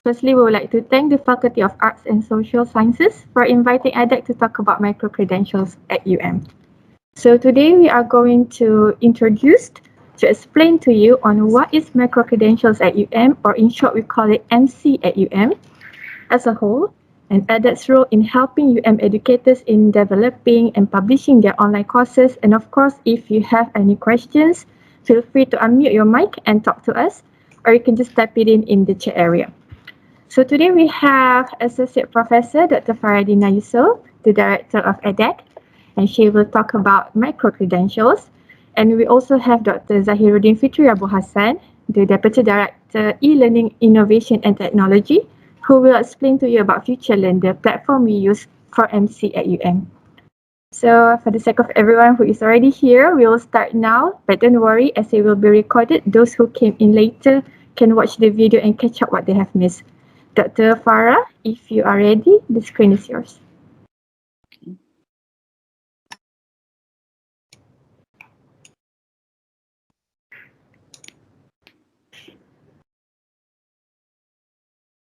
Firstly, we would like to thank the Faculty of Arts and Social Sciences for inviting ADEC to talk about microcredentials at UM. So today we are going to explain to you on what is microcredentials at UM, or in short we call it MC at UM as a whole, and ADEC's role in helping UM educators in developing and publishing their online courses. And of course, if you have any questions, feel free to unmute your mic and talk to us, or you can just type it in the chat area. So today we have Associate Professor Dr. Farrah Yusop, the Director of ADEC, and she will talk about microcredentials. And we also have Dr. Zahiruddin Fitri Hassan, the Deputy Director E-Learning Innovation and Technology, who will explain to you about FutureLearn, the platform we use for MC at UM. So for the sake of everyone who is already here, we will start now, but don't worry, as it will be recorded, those who came in later can watch the video and catch up what they have missed. Dr. Farrah, if you are ready, the screen is yours.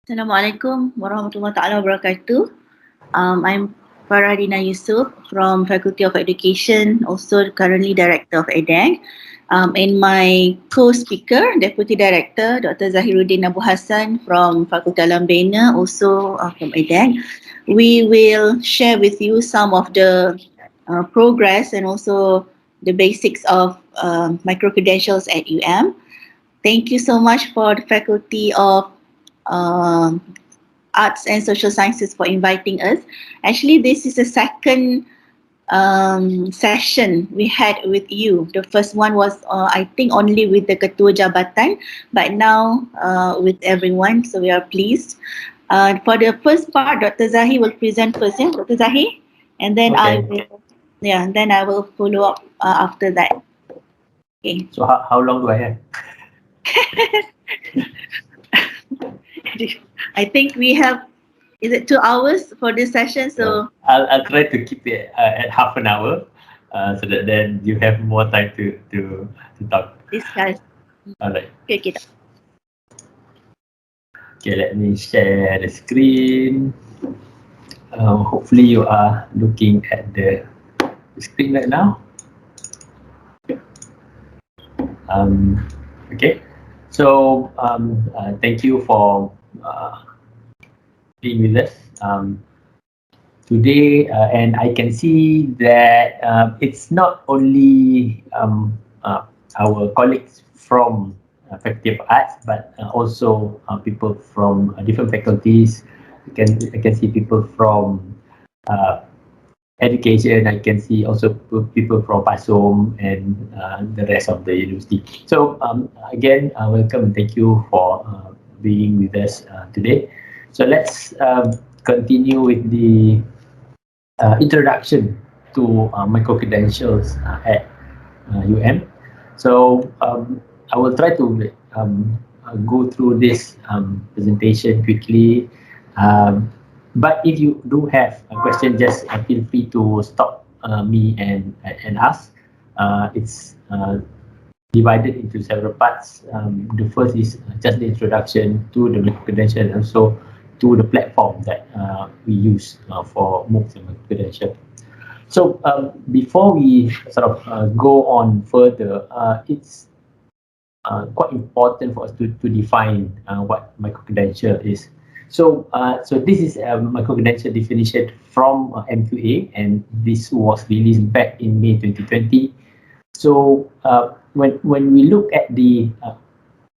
Assalamualaikum warahmatullahi wabarakatuh. I'm Farrah Yusop from Faculty of Education, also currently Director of ADEC. And my co-speaker, Deputy Director, Dr. Zahiruddin Hassan from Fakulti Alam Bina, also from ADEC. We will share with you some of the progress and also the basics of microcredentials at UM. Thank you so much for the Faculty of Arts and Social Sciences for inviting us. Actually, this is the second session we had with you. The first one was, I think, only with the Ketua Jabatan, but now with everyone, so we are pleased. For the first part, Dr. Zahi will present first, yeah? Dr. Zahi? And then I will follow up after that. Okay. So how long do I have? I think we have, is it 2 hours for this session? So I'll try to keep it at half an hour, so that then you have more time to talk. Discuss. All right. Okay. Okay, let me share the screen. Hopefully you are looking at the screen right now. Okay. So thank you for being with us today, and I can see that it's not only our colleagues from Faculty of Arts, but also people from different faculties. I can see people from Education. I can see also people from PASOM and the rest of the university. So again, welcome and thank you for being with us today. So let's continue with the introduction to microcredentials at UM. So I will try to go through this presentation quickly. But if you do have a question, just feel free to stop me and ask. It's divided into several parts. The first is just the introduction to the microcredential and also to the platform that we use for Mooc and Microcredential. So before we sort of go on further, it's quite important for us to define what microcredential is. So this is a microcredential definition from MQA, and this was released back in May 2020. So when we look at the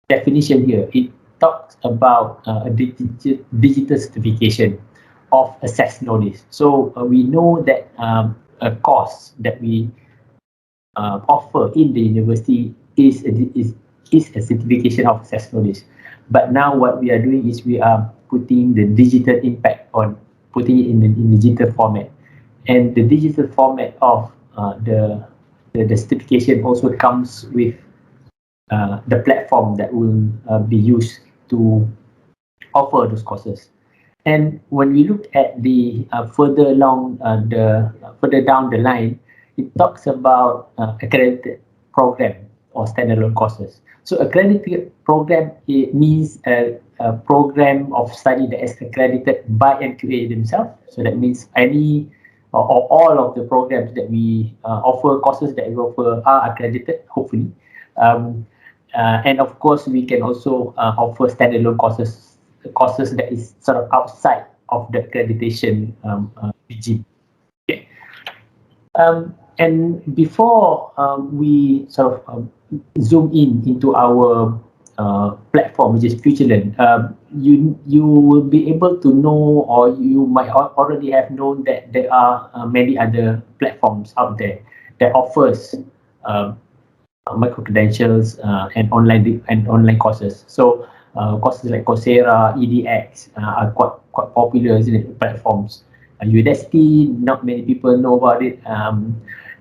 definition here, it talks about a digital certification of access notice. So we know that a course that we offer in the university is a certification of access notice. But now what we are doing is we are putting the digital impact on putting it in the digital format, and the digital format of the certification also comes with the platform that will be used to offer those courses. And when we look at the further down the line, it talks about accredited program or standalone courses. So accredited program, it means a program of study that is accredited by MQA themselves. So that means any or all of the programs that we offer, courses that we offer are accredited, hopefully. Um, and of course, we can also offer standalone courses that is sort of outside of the accreditation regime. Okay. And before we sort of zoom into our platform, which is FutureLearn, you will be able to know, or you might already have known that there are many other platforms out there that offers micro-credentials and online courses. So courses like Coursera, ADEC are quite popular, isn't it, platforms. Udacity, not many people know about it.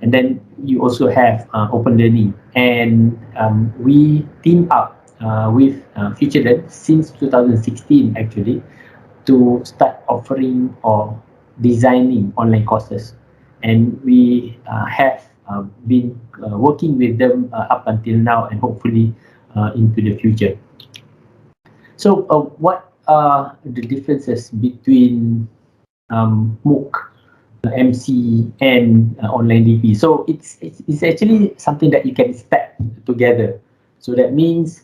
And then you also have open learning, and we team up with FutureLearn since 2016 actually to start offering or designing online courses, and we have been working with them up until now, and hopefully into the future. So what are the differences between Mooc, MC, and online DP? So it's actually something that you can stack together. So that means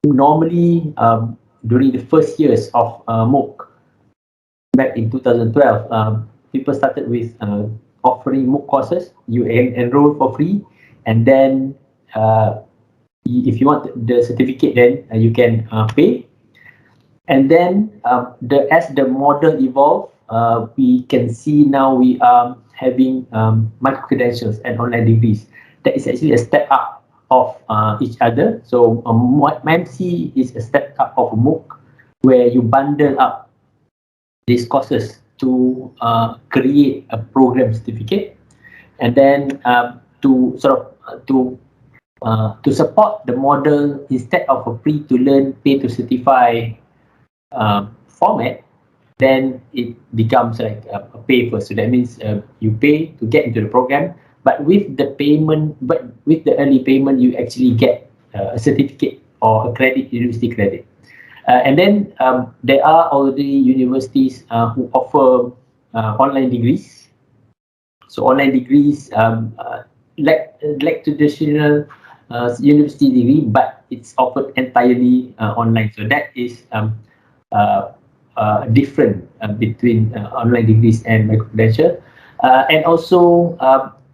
normally during the first years of Mooc, back in 2012, people started with offering Mooc courses. You enroll for free, and then if you want the certificate, then you can pay. And then as the model evolved, we can see now we are having micro-credentials and online degrees. That is actually a step up of each other. So MC is a step up of Mooc, where you bundle up these courses to create a program certificate, and then to sort of to support the model, instead of a free to learn, pay to certify format, then it becomes like a pay first. So that means you pay to get into the program, but with the early payment, you actually get a certificate or a credit, university credit. And then there are already universities who offer online degrees. So online degrees, like traditional university degree, but it's offered entirely online. So that is different between online degrees and micro-credential. And also,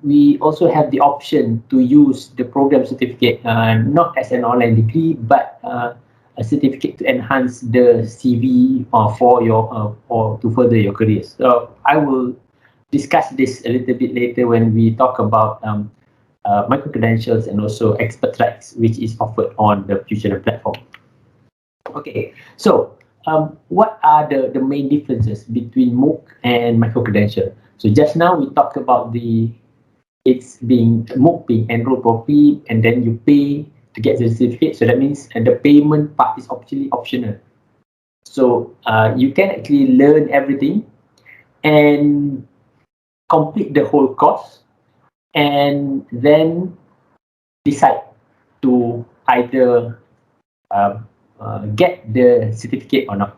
we also have the option to use the program certificate not as an online degree, but a certificate to enhance the CV for your or to further your career. So I will discuss this a little bit later when we talk about micro-credentials and also expert tracks, which is offered on the FutureLearn platform. Okay, so what are the main differences between Mooc and micro-credential? So just now we talked about Mooc being enrolled for free, and then you pay to get the certificate. So that means the payment part is actually optional. So you can actually learn everything and complete the whole course, and then decide to either get the certificate or not.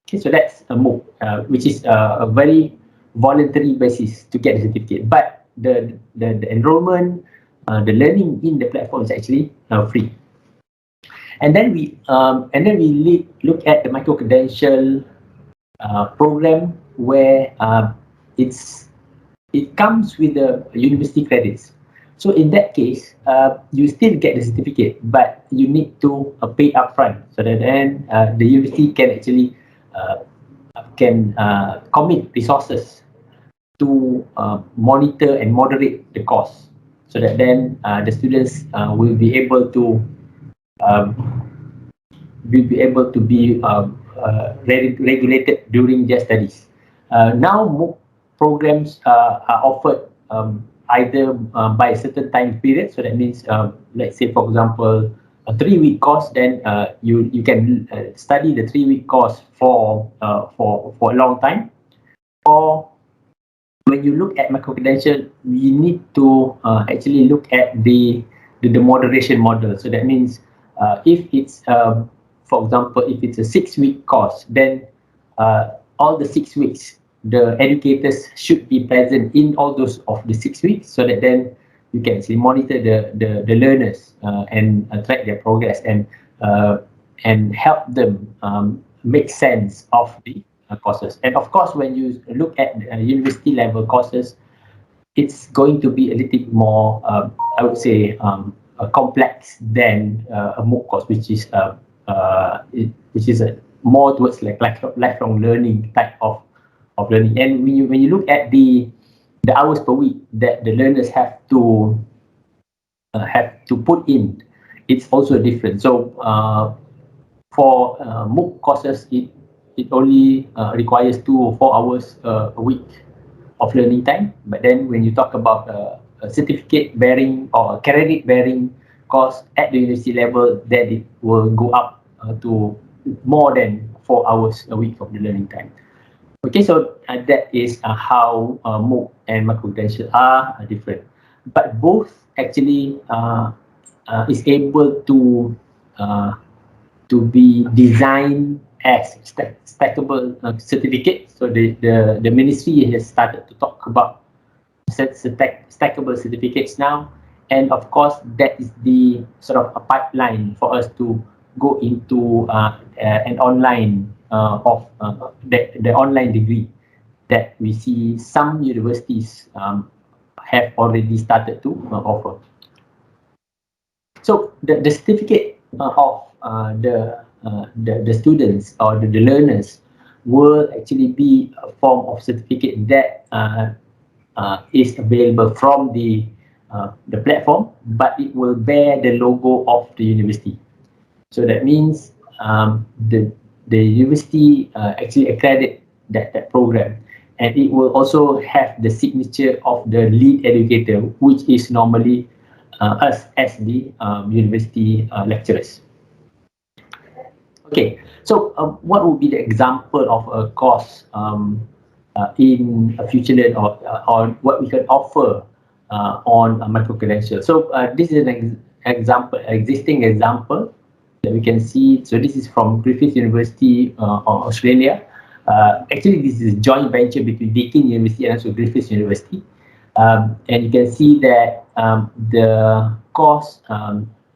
Okay, so that's a Mooc, which is a very voluntary basis to get the certificate. But the enrollment, the learning in the platform is actually free. And then we look at the micro-credential program, where it comes with the university credits. So in that case, you still get the certificate, but you need to pay upfront, so that then the university can actually commit resources to monitor and moderate the cost, so that then the students will be able to be regulated during their studies. Now, Mooc programs are offered either by a certain time period. So that means, let's say, for example, a 3-week course, then you can study the 3-week course for a long time. Or when you look at micro-credential, we need to actually look at the the moderation model. So that means if it's, for example, if it's a 6-week course, then all the 6 weeks, the educators should be present in all those of the 6 weeks, so that then you can see monitor the learners and track their progress and help them make sense of the courses. And of course, when you look at university level courses, it's going to be a little bit more, I would say, complex than a Mooc course, which is more towards like lifelong learning type of learning. And when you look at the hours per week that the learners have to put in, it's also different. So for Mooc courses, it only requires 2 or 4 hours a week of learning time. But then when you talk about a certificate bearing or a credit bearing course at the university level, then it will go up to more than 4 hours a week of the learning time. Okay, so that is how Mooc and Microcredential are different. But both actually is able to be designed as stackable certificate. So the ministry has started to talk about stackable certificates now, and of course that is the sort of a pipeline for us to go into an online of the online degree that we see some universities have already started to offer. So the certificate of the students or the learners will actually be a form of certificate that is available from the platform, but it will bear the logo of the university. So that means the university actually accredit that program, and it will also have the signature of the lead educator, which is normally us as the university lecturers. Okay, so what would be the example of a course in a FutureLearn or what we can offer on a Microcredential? So this is an existing example that we can see. So this is from Griffith University of Australia. Actually, this is a joint venture between Deakin University and also Griffith University. And you can see that the course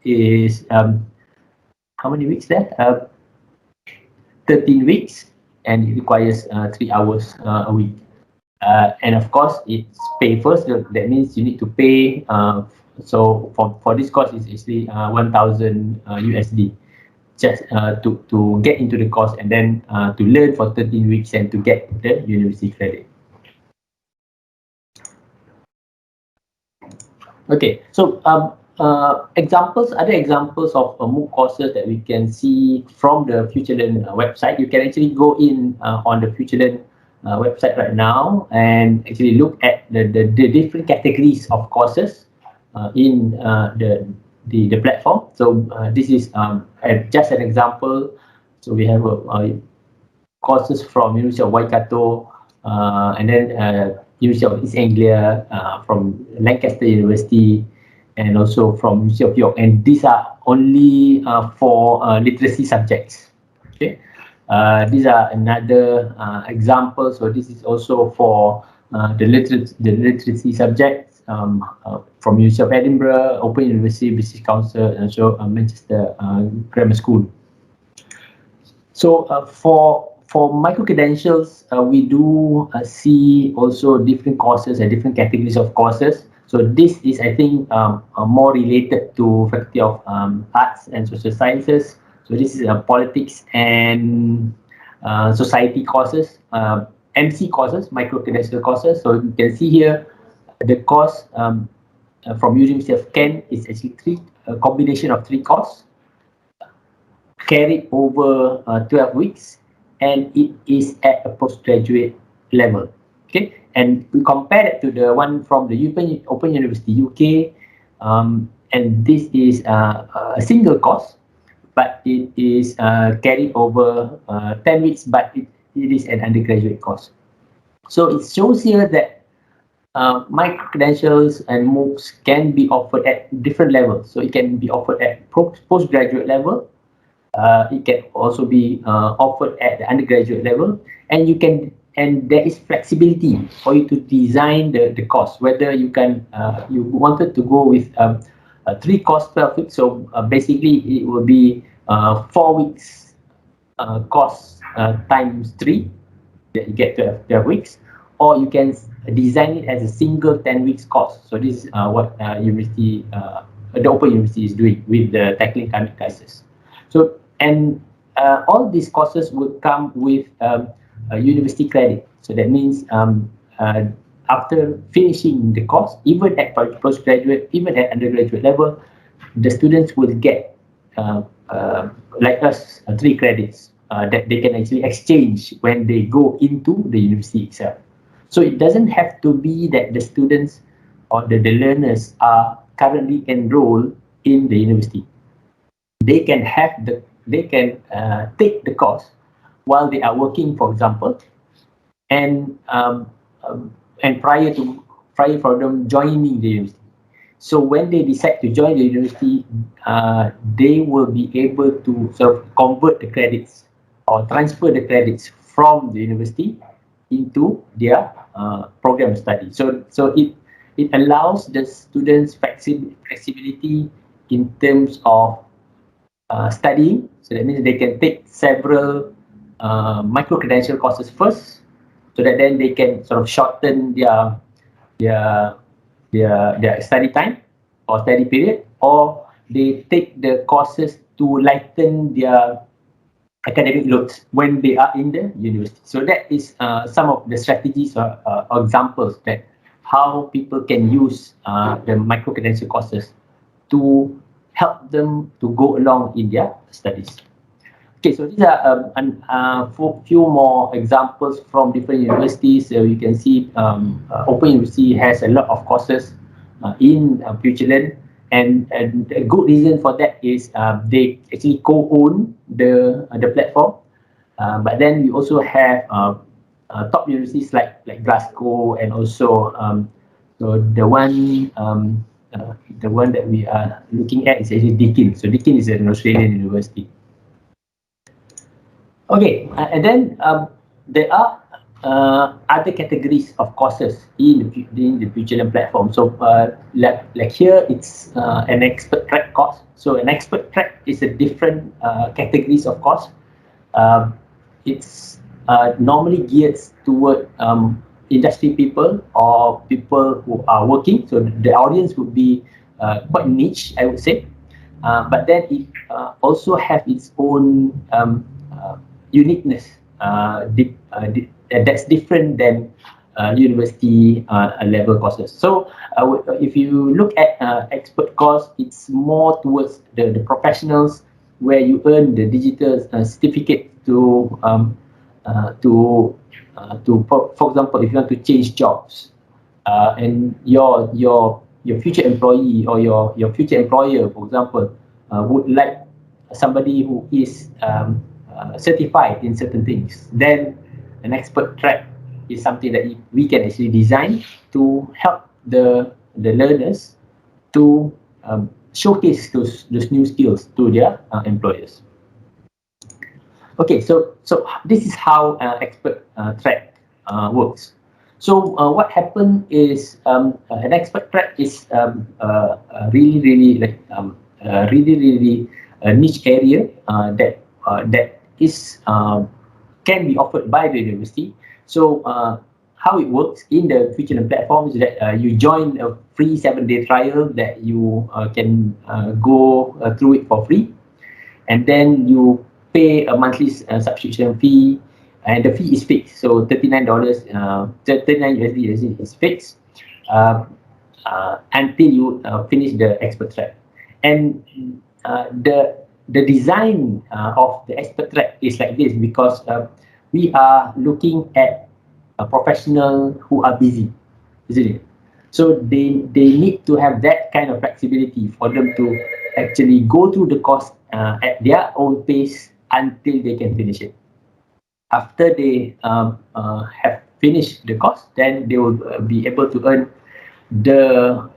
is how many weeks there? 13 weeks, and it requires 3 hours a week. And of course, it's pay first. That means you need to pay. So for this course, it's actually 1,000 USD just to get into the course, and then to learn for 13 weeks and to get the university credit. Okay, so other examples of Mooc courses that we can see from the FutureLearn website. You can actually go in on the FutureLearn website right now and actually look at the different categories of courses in the platform. So this is just an example. So we have courses from University of Waikato, and then University of East Anglia, from Lancaster University, and also from University of York. And these are only for literacy subjects. Okay, these are another example. So this is also for the literacy subjects from University of Edinburgh, Open University, British Council, and also Manchester Grammar School. So for Microcredentials, we do see also different courses and different categories of courses. So this is, I think, more related to Faculty of Arts and Social Sciences. So this is politics and society courses, MC courses, Microcredential courses. So you can see here the course from University of Kent is actually a combination of 3 courses carried over 12 weeks, and it is at a postgraduate level. Okay, and we compare it to the one from the Open University UK, and this is a single course, but it is carried over 10 weeks, but it is an undergraduate course. So it shows here that Microcredentials and Moocs can be offered at different levels. So it can be offered at postgraduate level. It can also be offered at the undergraduate level, and there is flexibility for you to design the course. Whether you wanted to go with 3 course 12 weeks. So basically, it will be 4 weeks course times 3. That you get 12 weeks, or you can design it as a single 10 weeks course. So this is what the Open University is doing with the tackling climate crisis. So all these courses will come with a university credit. So that means after finishing the course, even at postgraduate, even at undergraduate level, the students will get like us 3 credits that they can actually exchange when they go into the university itself. So it doesn't have to be that the students or the learners are currently enrolled in the university. They can take the course while they are working, for example, and prior for them joining the university. So when they decide to join the university, they will be able to sort of convert the credits or transfer the credits from the university into their program study. So it allows the students flexibility in terms of studying. So that means they can take several micro-credential courses first, so that then they can sort of shorten their study time or study period, or they take the courses to lighten their academic loads when they are in the university. So that is some of the strategies or examples that how people can use the micro-credential courses to help them to go along in their studies. Okay, so these are a few more examples from different universities. So you can see Open University has a lot of courses in FutureLearn, and a good reason for that is they actually co-own the platform. But then we also have top universities like Glasgow, and also so the one that we are looking at is actually Deakin. So Deakin is an Australian university. Okay, and then there are other categories of courses in the FutureLearn platform. So like here, it's an expert track course. So an expert track is a different categories of course. It's normally geared toward industry people or people who are working. So the audience would be quite niche, I would say. But then it also have its own uniqueness that's different than university level courses. So if you look at expert course, it's more towards the professionals, where you earn the digital certificate to for example, if you want to change jobs, and your future employee or your future employer, for example, would like somebody who is certified in certain things, then an expert track is something that we can actually design to help the learners to showcase those new skills to their employers. Okay, so this is how expert track works. So what happened is an expert track is really a niche area that is can be offered by the university. So how it works in the FutureLearn platform is that you join a free 7-day trial that you can go through it for free, and then you pay a monthly subscription fee, and the fee is fixed. So $39, 39 USD is fixed until you finish the expert track. And the design of the expert track is like this, because we are looking at a professional who are busy, isn't it? So they need to have that kind of flexibility for them to actually go through the course at their own pace until they can finish it. After they have finish the course, then they will be able to earn the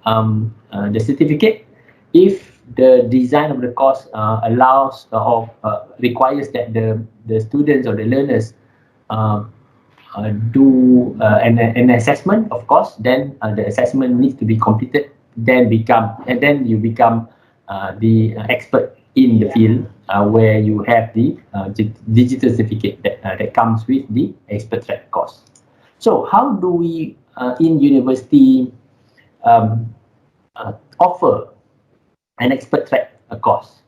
certificate if the design of the course allows or requires that the students or the learners uh, do an assessment, of course. Then the assessment needs to be completed. Then you become the expert in the field, where you have the digital certificate that comes with the expert track course. So how do we in university offer an expert track course?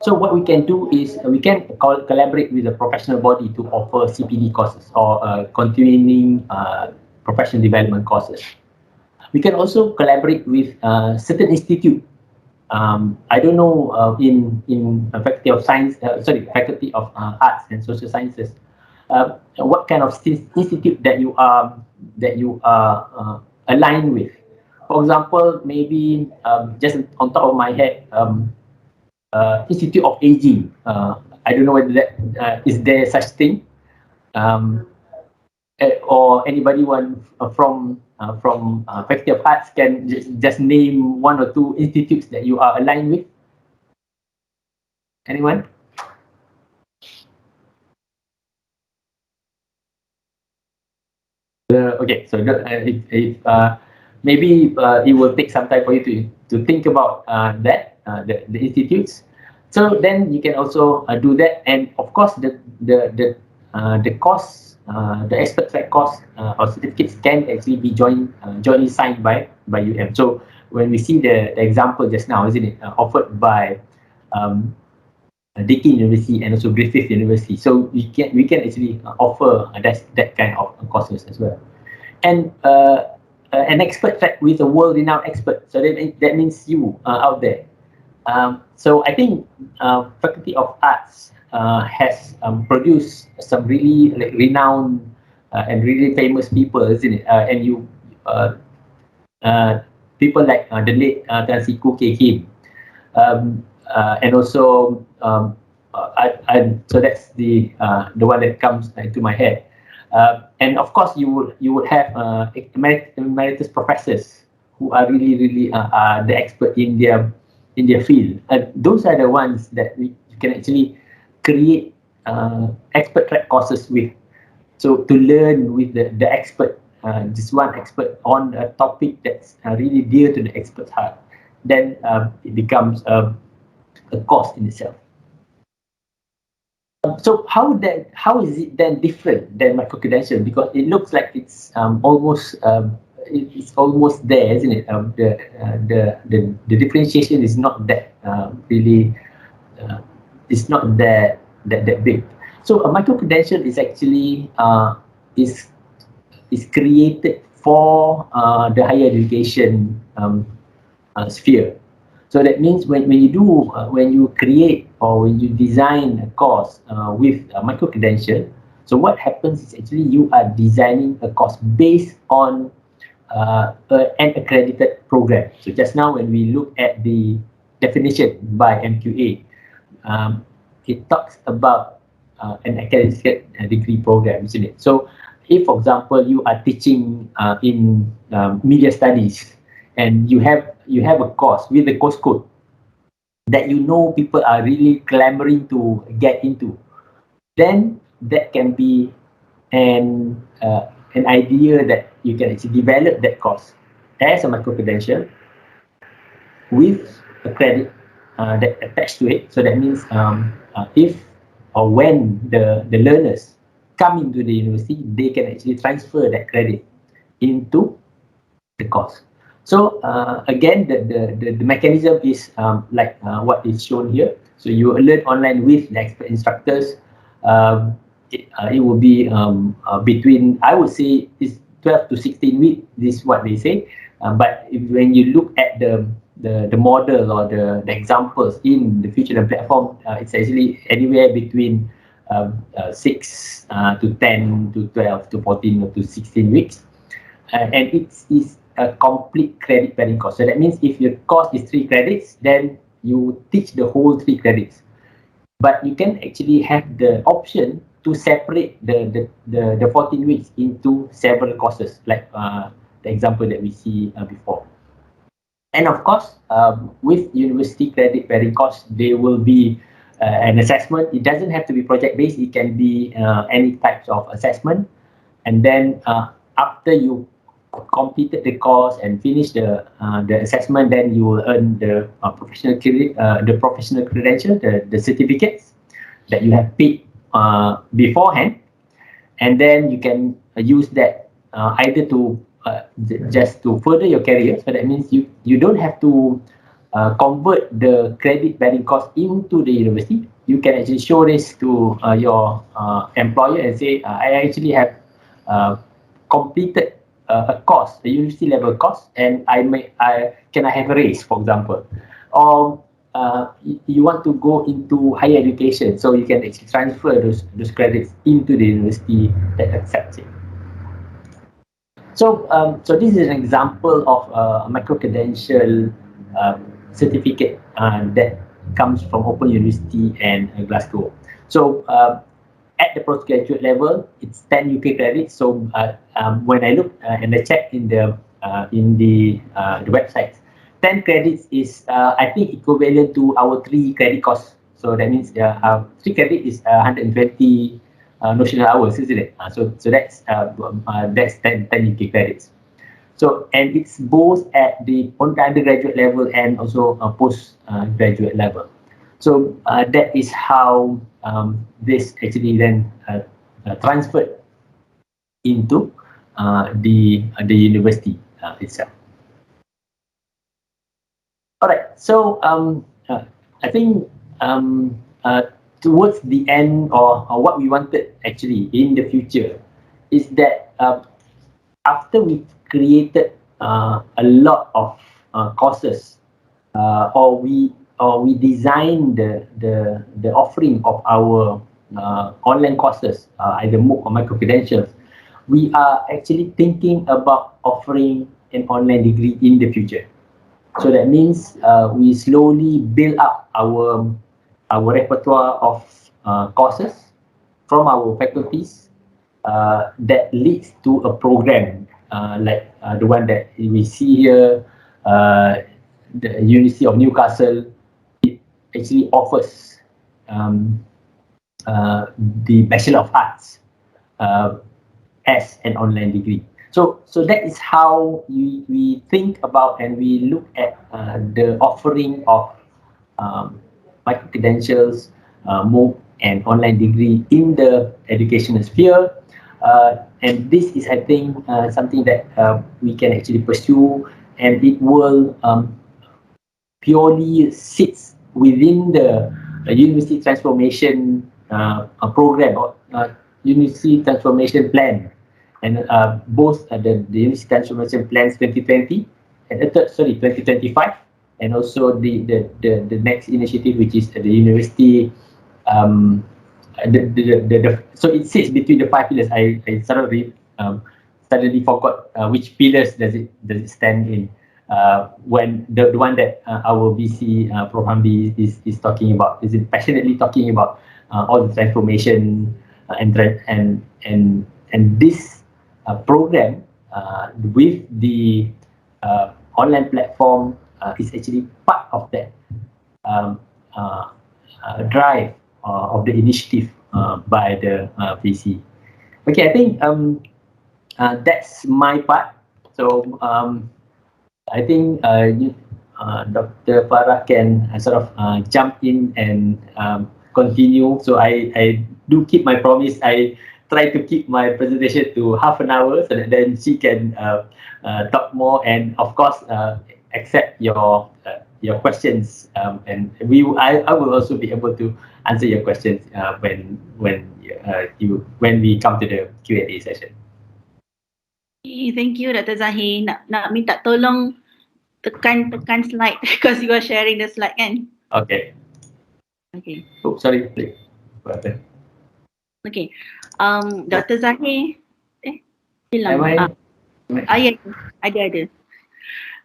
So what we can do is we can collaborate with a professional body to offer CPD courses or continuing professional development courses. We can also collaborate with certain institute. I don't know in Faculty of Science, Faculty of Arts and Social Sciences, what kind of institute that you are aligned with. For example, maybe just on top of my head, Institute of Aging. I don't know whether that is there such thing, or anybody from Faculty of Arts can just name one or two institutes that you are aligned with. Anyone? Okay, so if maybe it will take some time for you to think about the institutes. So then you can also do that, and of course the course, the expert track course or certificates can actually be jointly signed by UM. So when we see the example just now, isn't it, offered by Deakin University and also Griffith University. So we can actually offer that kind of courses as well. And an expert track with a world-renowned expert. So that means you out there. So I think Faculty of Arts has produced some really renowned and really famous people, isn't it? And people like the late Tan Siku K. Kim. And also so that's the one that comes into my head. And of course, you would have emeritus professors who are really the expert in their field. Those are the ones that you can actually create expert track courses with. So to learn with the expert, just one expert on a topic that's really dear to the expert's heart, then it becomes a course in itself. So how is it then different than Microcredential? Because it looks like it's almost there, isn't it? The differentiation is not that really. It's not that big. So a Microcredential is actually is created for the higher education sphere. So that means when you create or when you design a course with a Microcredential, so what happens is actually you are designing a course based on an accredited program. So just now when we look at the definition by MQA, it talks about an accredited degree program, isn't it? So if, for example, you are teaching in media studies, and you have a course with a course code that people are really clamoring to get into, then that can be an idea that you can actually develop that course as a Microcredential with a credit that attached to it. So that means if or when the learners come into the university, they can actually transfer that credit into the course. So again, the mechanism is like what is shown here. So you learn online with the expert instructors. It will be between, I would say, it's 12 to 16 weeks. This is what they say. But when you look at the model or the examples in the Future Learn platform, it's actually anywhere between 6 to 10 to 12 to 14 or to 16 weeks. And it is a complete credit bearing course. So that means if your course is 3 credits, then you teach the whole 3 credits. But you can actually have the option to separate the 14 weeks into several courses, like the example that we see before. And of course, with university credit bearing course, there will be an assessment. It doesn't have to be project based. It can be any types of assessment. And then after you completed the course and finished the assessment, then you will earn the professional credential, the certificates that you have paid beforehand, and then you can use that either to just to further your career. So that means you don't have to convert the credit bearing course into the university. You can actually show this to your employer and say, I actually have completed a course, a university level course, and I can I have a raise, for example, or you want to go into higher education, so you can actually transfer those credits into the university that accepts it. So, so this is an example of a micro-credential certificate that comes from Open University and Glasgow. So, at the postgraduate level, it's 10 UK credits. So, when I look and I check in the website, 10 credits is I think equivalent to our 3 credit course. So that means 3 credit is 120 notional hours, isn't it? So that's 10 UK credits. So, and it's both at the undergraduate level and also postgraduate level. So that is how this actually then transferred into the university itself. All right. So I think towards the end, or what we wanted actually in the future, is that after we created a lot of courses, or we designed the offering of our online courses, either Mooc or Microcredentials, we are actually thinking about offering an online degree in the future. So that means we slowly build up our repertoire of courses from our faculties that leads to a program like the one that we see here, the University of Newcastle. It actually offers the Bachelor of Arts as an online degree. So that is how we think about and we look at the offering of micro-credentials, Mooc, and online degree in the educational sphere. And this is, I think, something that we can actually pursue, and it will purely sits within the university transformation program, or university transformation plan. And both the university transformation plans 2020 and 2025, and also the next initiative, which is the university. So it sits between the 5 pillars. I suddenly forgot which pillars does it stand in. When the one that our VC Prof Hamdi is talking about, is passionately talking about all the transformation and this program with the online platform is actually part of that drive of the initiative by the VC. Okay, I think that's my part. So I think Dr. Farrah can sort of jump in and continue. So I do keep my promise. I try to keep my presentation to half an hour, so that then she can talk more, and of course accept your questions, and I will also be able to answer your questions when we come to the Q&A session. Thank you, Dr. Zahir. Nak minta tolong tekan slide because you are sharing the slide, kan? Okay. Okay. Oh, sorry. What happened? Okay. Dr. Zahir. Hilang. Yeah, Ada.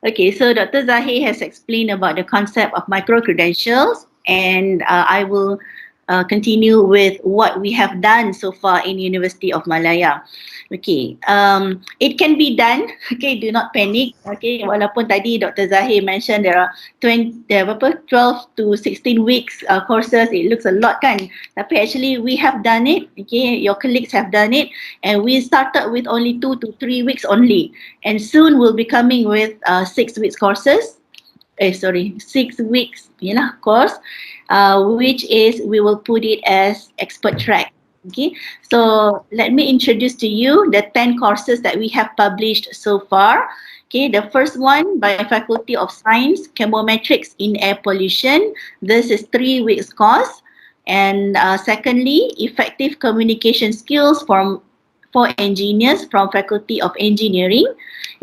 Okay, so Dr. Zahir has explained about the concept of micro-credentials, and I will continue with what we have done so far in University of Malaya. Okay, it can be done. Okay, do not panic. Okay, walaupun tadi Dr. Zahir mentioned there are 12 to 16 weeks courses. It looks a lot kan? Tapi actually we have done it. Okay, your colleagues have done it, and we started with only 2 to 3 weeks only, and soon we'll be coming with 6 weeks courses. 6 weeks course, which is we will put it as expert track. Okay, so let me introduce to you the 10 courses that we have published so far. Okay, the first one by Faculty of Science, Chemometrics in Air Pollution. This is 3 weeks course. And secondly, Effective Communication Skills for Engineers from Faculty of Engineering.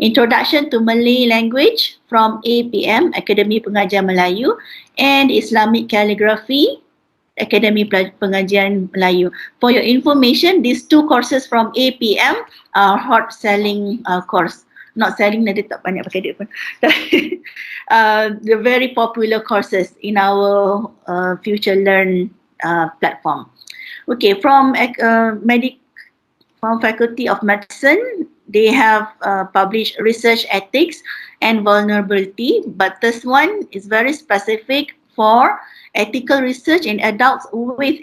Introduction to Malay Language from APM, Akademi Pengajian Melayu. And Islamic Calligraphy, Akademi Pengajian Melayu. For your information, these 2 courses from APM are hot selling course. Not selling, dia tak banyak pakai duit pun. They're very popular courses in our Future Learn platform. Okay, from Faculty of Medicine, they have published Research Ethics and Vulnerability, but this one is very specific for ethical research in adults with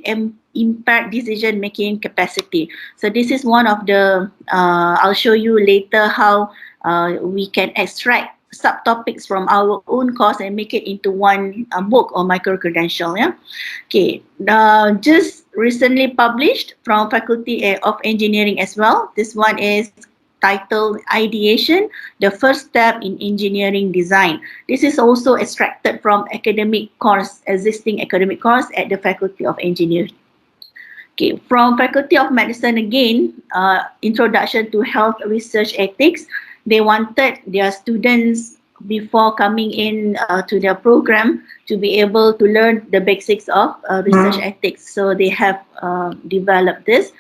impaired decision-making capacity. So this is one of the, I'll show you later how we can extract subtopics from our own course and make it into one book or micro-credential. Yeah? Okay, just recently published from Faculty of Engineering as well. This one is titled Ideation, the first step in engineering design. This is also extracted from existing academic course at the Faculty of Engineering. Okay, from Faculty of Medicine again, Introduction to Health Research Ethics. They wanted their students before coming in to their program to be able to learn the basics of research ethics. So they have developed this.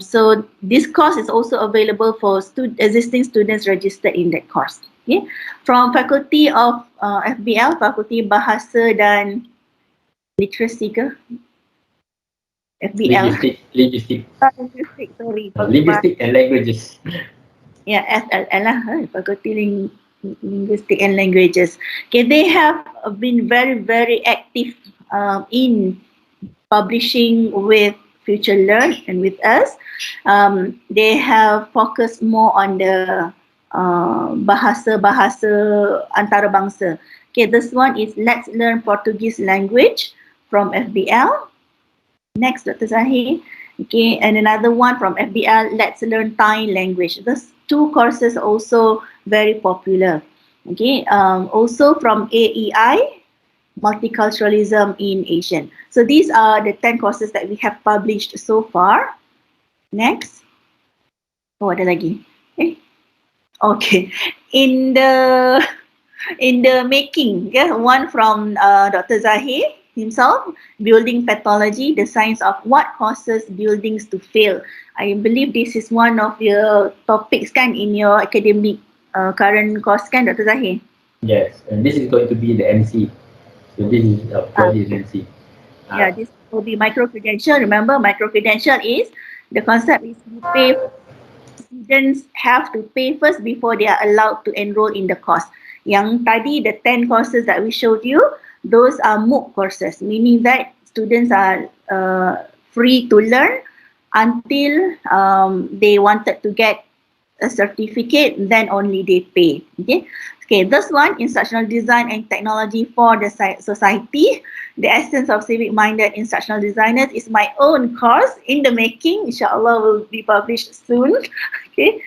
So this course is also available for existing students registered in that course. Okay. From Faculty of FBL, Faculty Bahasa dan Literacy ke? FBL. Linguistic. Linguistic, sorry. Linguistic and languages. Yeah, FLL lah, Faculty Linguistic and Languages. Okay, they have been very, very active in publishing with Future Learn and with us. They have focused more on the bahasa-bahasa antarabangsa. Okay, this one is Let's Learn Portuguese Language from FBL. Next, Dr. Zahir. Okay, and another one from FBL, Let's Learn Thai Language. These 2 courses also very popular. Okay, also from AEI, Multiculturalism in Asian. So these are the 10 courses that we have published so far. Next. Oh, ada lagi. Okay. In the making, yeah, one from Dr. Zahir himself, Building Pathology, the science of what causes buildings to fail. I believe this is one of your topics kan in your academic current course kan, Dr. Zahir? Yes, and this is going to be the MC. So this is probably the MC. Yeah, this will be Microcredential. Remember, Microcredential is, the concept is you pay, students have to pay first before they are allowed to enroll in the course. Yang tadi, the 10 courses that we showed you, those are Mooc courses, meaning that students are free to learn until they wanted to get a certificate, then only they pay. Okay, this one, Instructional Design and Technology for the Society, the essence of civic-minded instructional designers, is my own course in the making. Inshallah will be published soon. Okay,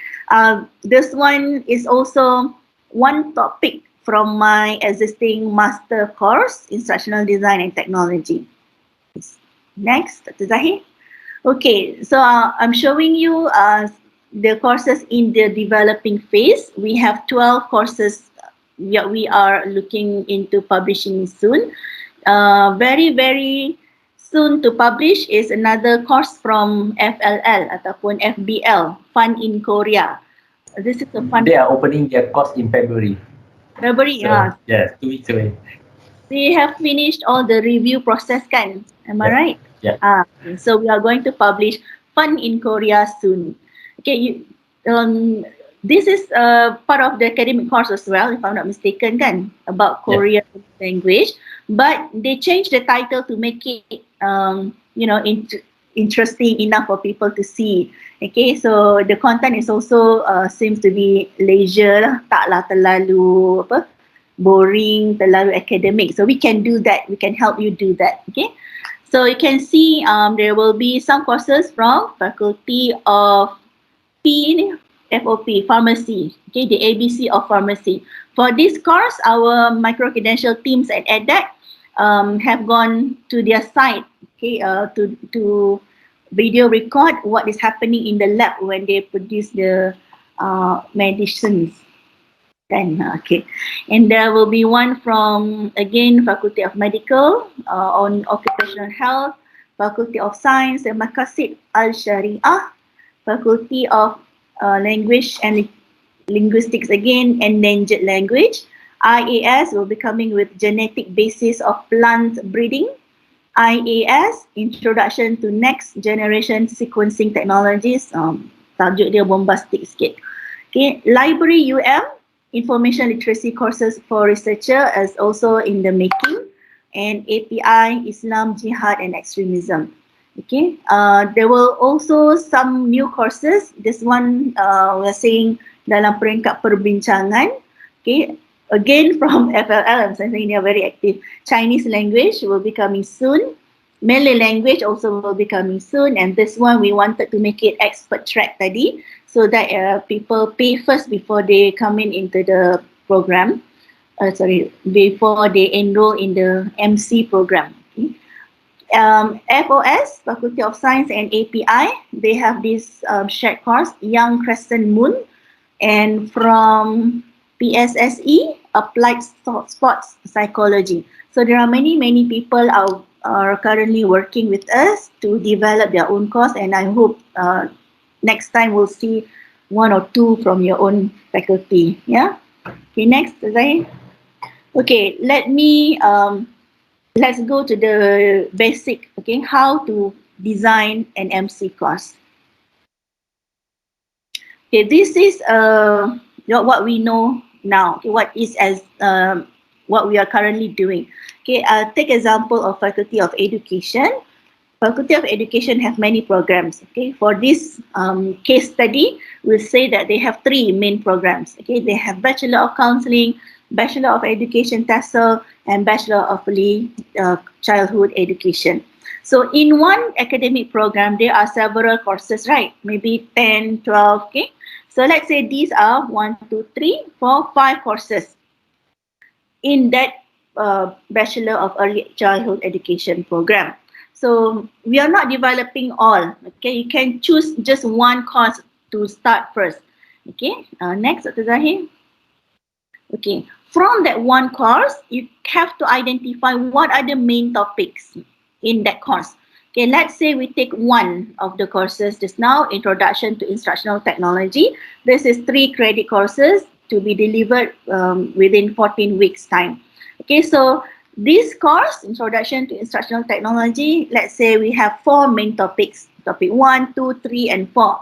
this one is also one topic from my existing master course, Instructional Design and Technology. Next, Dr. Zahir. Okay, so I'm showing you the courses in the developing phase. We have 12 courses we are looking into publishing soon. Very, very soon to publish is another course from FLL ataupun FBL, Fun in Korea. This is a fun. They are opening their course in February. February, so, yeah. Yes, 2 weeks away. we have finished all the review process kan? Am I right? Yeah. Okay. So we are going to publish Fun in Korea soon. Okay, this is part of the academic course as well, if I'm not mistaken kan, about Korean language. But they changed the title to make it, interesting enough for people to see. Okay, so the content is also seems to be leisure lah, taklah terlalu boring, terlalu academic. So we can do that. We can help you do that. Okay. So you can see there will be some courses from Faculty of FOP, Pharmacy. Okay, the ABC of Pharmacy. For this course, our micro-credential teams at ADEC have gone to their site, okay, to video record what is happening in the lab when they produce the medicines. Okay, and there will be one from, again, Faculty of Medical on Occupational Health, Faculty of Science and Maqasid Al-Shariah, Faculty of Language and Linguistics, again, Endangered Language. IAS will be coming with Genetic Basis of Plant Breeding. IAS, Introduction to Next Generation Sequencing Technologies. Tajuk dia bombastic sikit. Okay, Library Information Literacy courses for researcher is also in the making, and API, Islam, Jihad and Extremism. Okay, there will also some new courses. This one we're saying dalam peringkat perbincangan. Okay, again from FLL, I'm saying they are very active. Chinese language will be coming soon. Malay language also will be coming soon, and this one we wanted to make it expert track tadi, so that people pay first before they come into the program. Before they enroll in the MC program. Okay. FOS, Faculty of Science and API, they have this shared course, Young Crescent Moon, and from PSSE, Applied Sports Psychology. So there are many people are currently working with us to develop their own course, and I hope next time we'll see one or two from your own faculty. Yeah. Okay. Next, Zahir. Okay. Let's go to the basic. Okay, how to design an MC course. Okay, this is what we know now. Okay, what we are currently doing. Okay, I'll take example of Faculty of Education. Faculty of Education have many programs. Okay, for this case study, we'll say that they have 3 main programs. Okay, they have Bachelor of Counseling, Bachelor of Education TESOL, and Bachelor of Early Childhood Education. So in one academic program, there are several courses, right? Maybe 10, 12, okay? So let's say these are 1, 2, 3, 4, 5 courses in that Bachelor of Early Childhood Education program. So we are not developing all, okay? You can choose just one course to start first, okay? Next, Dr. Zahir. Okay, from that one course, you have to identify what are the main topics in that course. Okay, let's say we take one of the courses just now, Introduction to Instructional Technology. This is 3 credit courses to be delivered within 14 weeks time. Okay, so this course, Introduction to Instructional Technology, let's say we have 4 main topics, topic 1, 2, 3, and 4.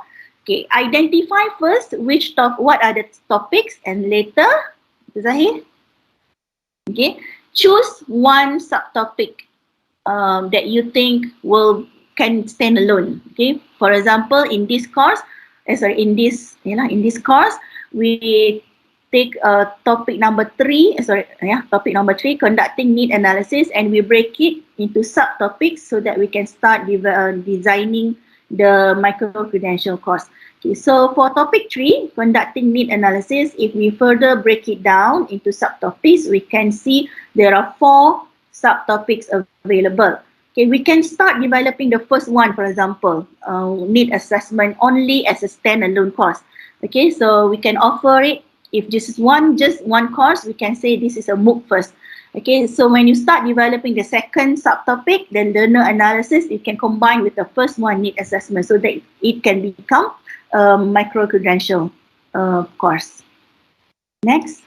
Okay, identify first what are the topics, and later, Zahir, okay, choose one subtopic that you think can stand alone. Okay, for example, in this course, in this course, we take topic number 3, topic number 3, conducting need analysis, and we break it into subtopics so that we can start designing the micro-credential course. Okay, so for topic 3, conducting need analysis, if we further break it down into subtopics, we can see there are 4 subtopics available. Okay, we can start developing the first one, for example, need assessment only as a standalone course. Okay, so we can offer it, if just one course, we can say this is a Mooc first. Okay, so when you start developing the second subtopic, then learner analysis, you can combine with the first one, need assessment, so that it can become a micro-credential course. Next.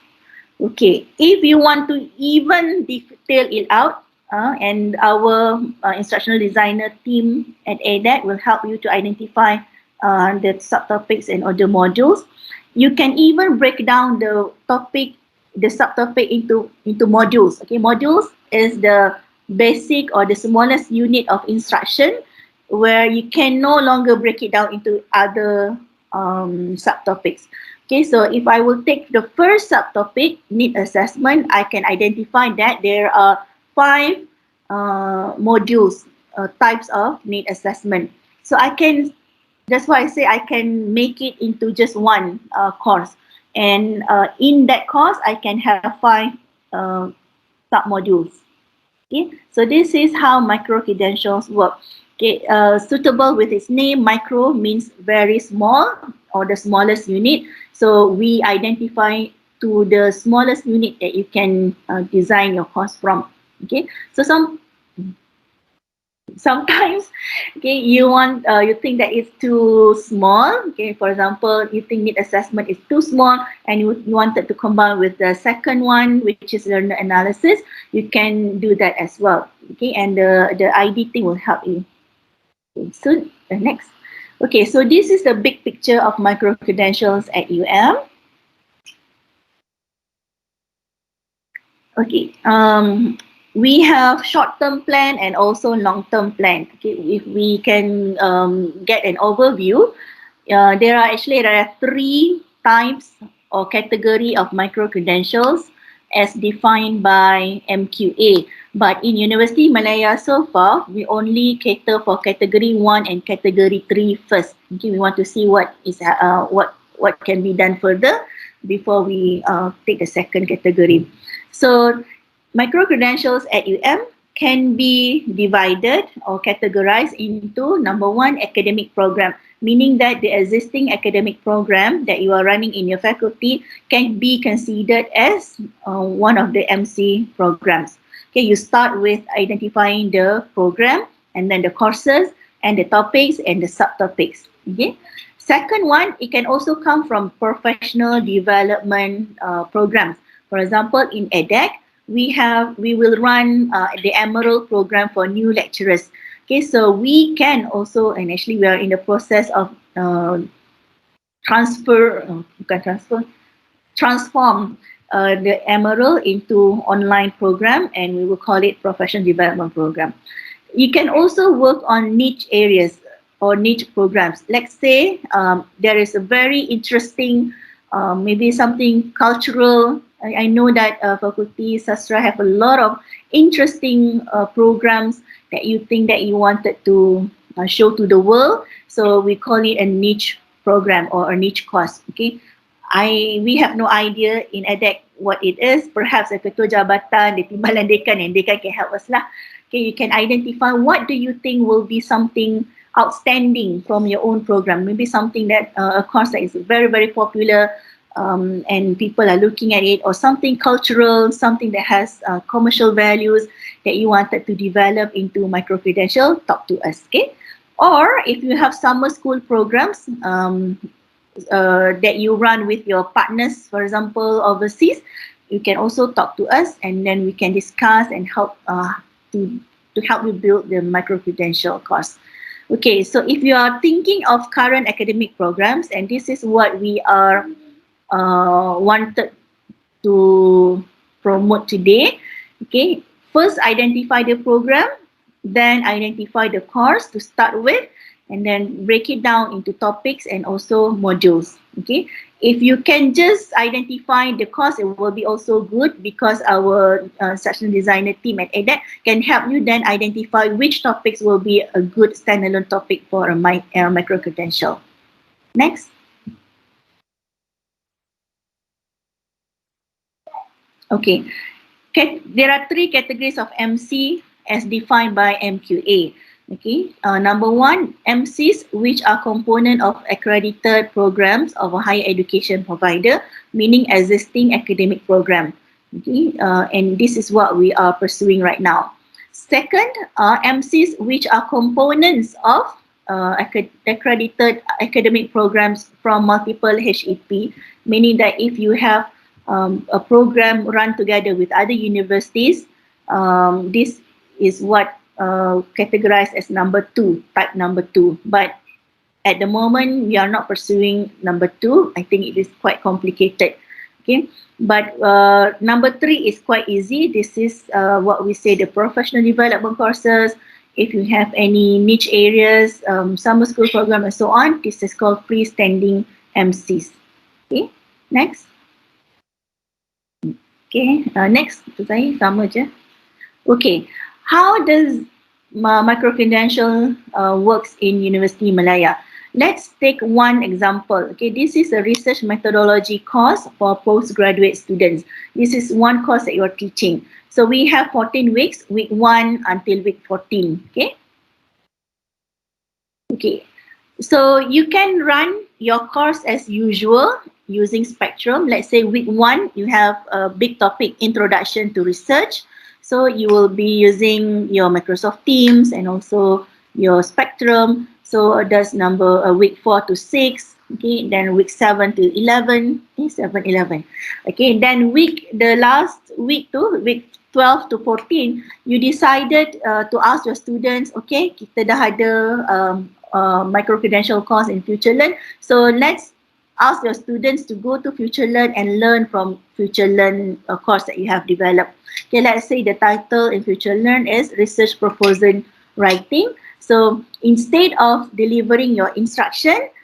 Okay, if you want to even detail it out, and our instructional designer team at ADEC will help you to identify the subtopics and other modules. You can even break down the topic, the subtopic into modules. Okay, modules is the basic or the smallest unit of instruction where you can no longer break it down into other subtopics. Okay, so if I will take the first subtopic, need assessment, I can identify that there are 5 modules, types of need assessment. So I can, that's why I say I can make it into just one course. And in that course, I can have 5 sub-modules. Okay, so this is how micro-credentials work. Okay, suitable with its name, micro means very small or the smallest unit. So we identify to the smallest unit that you can design your course from. Okay, so sometimes, okay, you think that it's too small. Okay, for example, you think need assessment is too small and you wanted to combine with the second one, which is learner analysis. You can do that as well. Okay, and the ID thing will help you. Okay, so next. Okay, so this is the big picture of micro credentials at UM. Okay, we have short-term plan and also long-term plan. Okay, if we can get an overview, there are 3 types or category of micro-credentials as defined by MQA. But in University Malaya so far, we only cater for category 1 and category 3 first. Okay, we want to see what can be done further before we take the second category. So micro-credentials at UM can be divided or categorized into number 1, academic program, meaning that the existing academic program that you are running in your faculty can be considered as one of the MC programs. Okay, you start with identifying the program and then the courses and the topics and the subtopics. Okay. Second one, it can also come from professional development programs. For example, in ADEC, we will run the Emerald program for new lecturers. Okay, so we can also, and actually we are in the process of transform the Emerald into online program, and we will call it professional development program. You can also work on niche areas or niche programs. Let's say there is a very interesting, maybe something cultural. I know that Faculty Sastra have a lot of interesting programs that you think that you wanted to show to the world. So we call it a niche program or a niche course. Okay, we have no idea in ADEC what it is. Perhaps a ketua jabatan, the timbalan dekan, and dekan can help us lah. Okay, you can identify what do you think will be something outstanding from your own program. Maybe something that a course that is very, very popular and people are looking at it, or something cultural, something that has commercial values that you wanted to develop into micro-credential, talk to us, okay? Or if you have summer school programs that you run with your partners, for example, overseas, you can also talk to us and then we can discuss and help to help you build the micro-credential course. Okay, so if you are thinking of current academic programs, and this is what we are wanted to promote today, okay, first identify the program, then identify the course to start with, and then break it down into topics and also modules. Okay, if you can just identify the course, it will be also good, because our instructional designer team at ADEC can help you then identify which topics will be a good standalone topic for a micro-credential. Next. Okay, there are 3 categories of MC as defined by MQA. Okay, number 1, MCs, which are component of accredited programs of a higher education provider, meaning existing academic program. Okay, and this is what we are pursuing right now. Second, MCs, which are components of accredited academic programs from multiple HEP, meaning that if you have a program run together with other universities. This is what categorized as type number two. But at the moment, we are not pursuing number two. I think it is quite complicated. Okay, but number three is quite easy. This is what we say the professional development courses. If you have any niche areas, summer school program and so on, this is called freestanding MCs. Okay, next. Okay, next. Tu saya sama je. Okay, how does microcredential works in University Malaya? Let's take one example. Okay, this is a research methodology course for postgraduate students. This is one course that you're teaching. So we have 14 weeks, week 1 until week 14. Okay. Okay. So you can run your course as usual using Spectrum. Let's say week 1, you have a big topic, Introduction to Research. So you will be using your Microsoft Teams and also your Spectrum. So that's week 4 to 6. Okay, then week 7 to 11. Okay, 7, 11. Okay, then the last week to week 12 to 14, you decided to ask your students, okay, kita dah ada micro-credential course in FutureLearn. So let's ask your students to go to FutureLearn and learn from FutureLearn course that you have developed. Okay, let's say the title in FutureLearn is Research Proposal Writing. So instead of delivering your instruction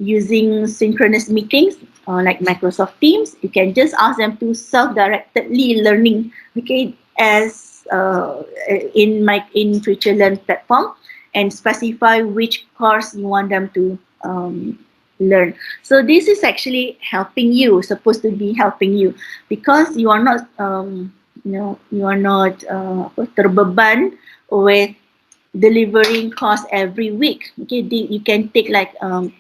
using synchronous meetings like Microsoft Teams, you can just ask them to self-directedly learning, okay, as in FutureLearn platform, and specify which course you want them to learn. So this is actually helping you, supposed to be helping you, because you are not, you are not terbeban with delivering course every week. Okay, you can take like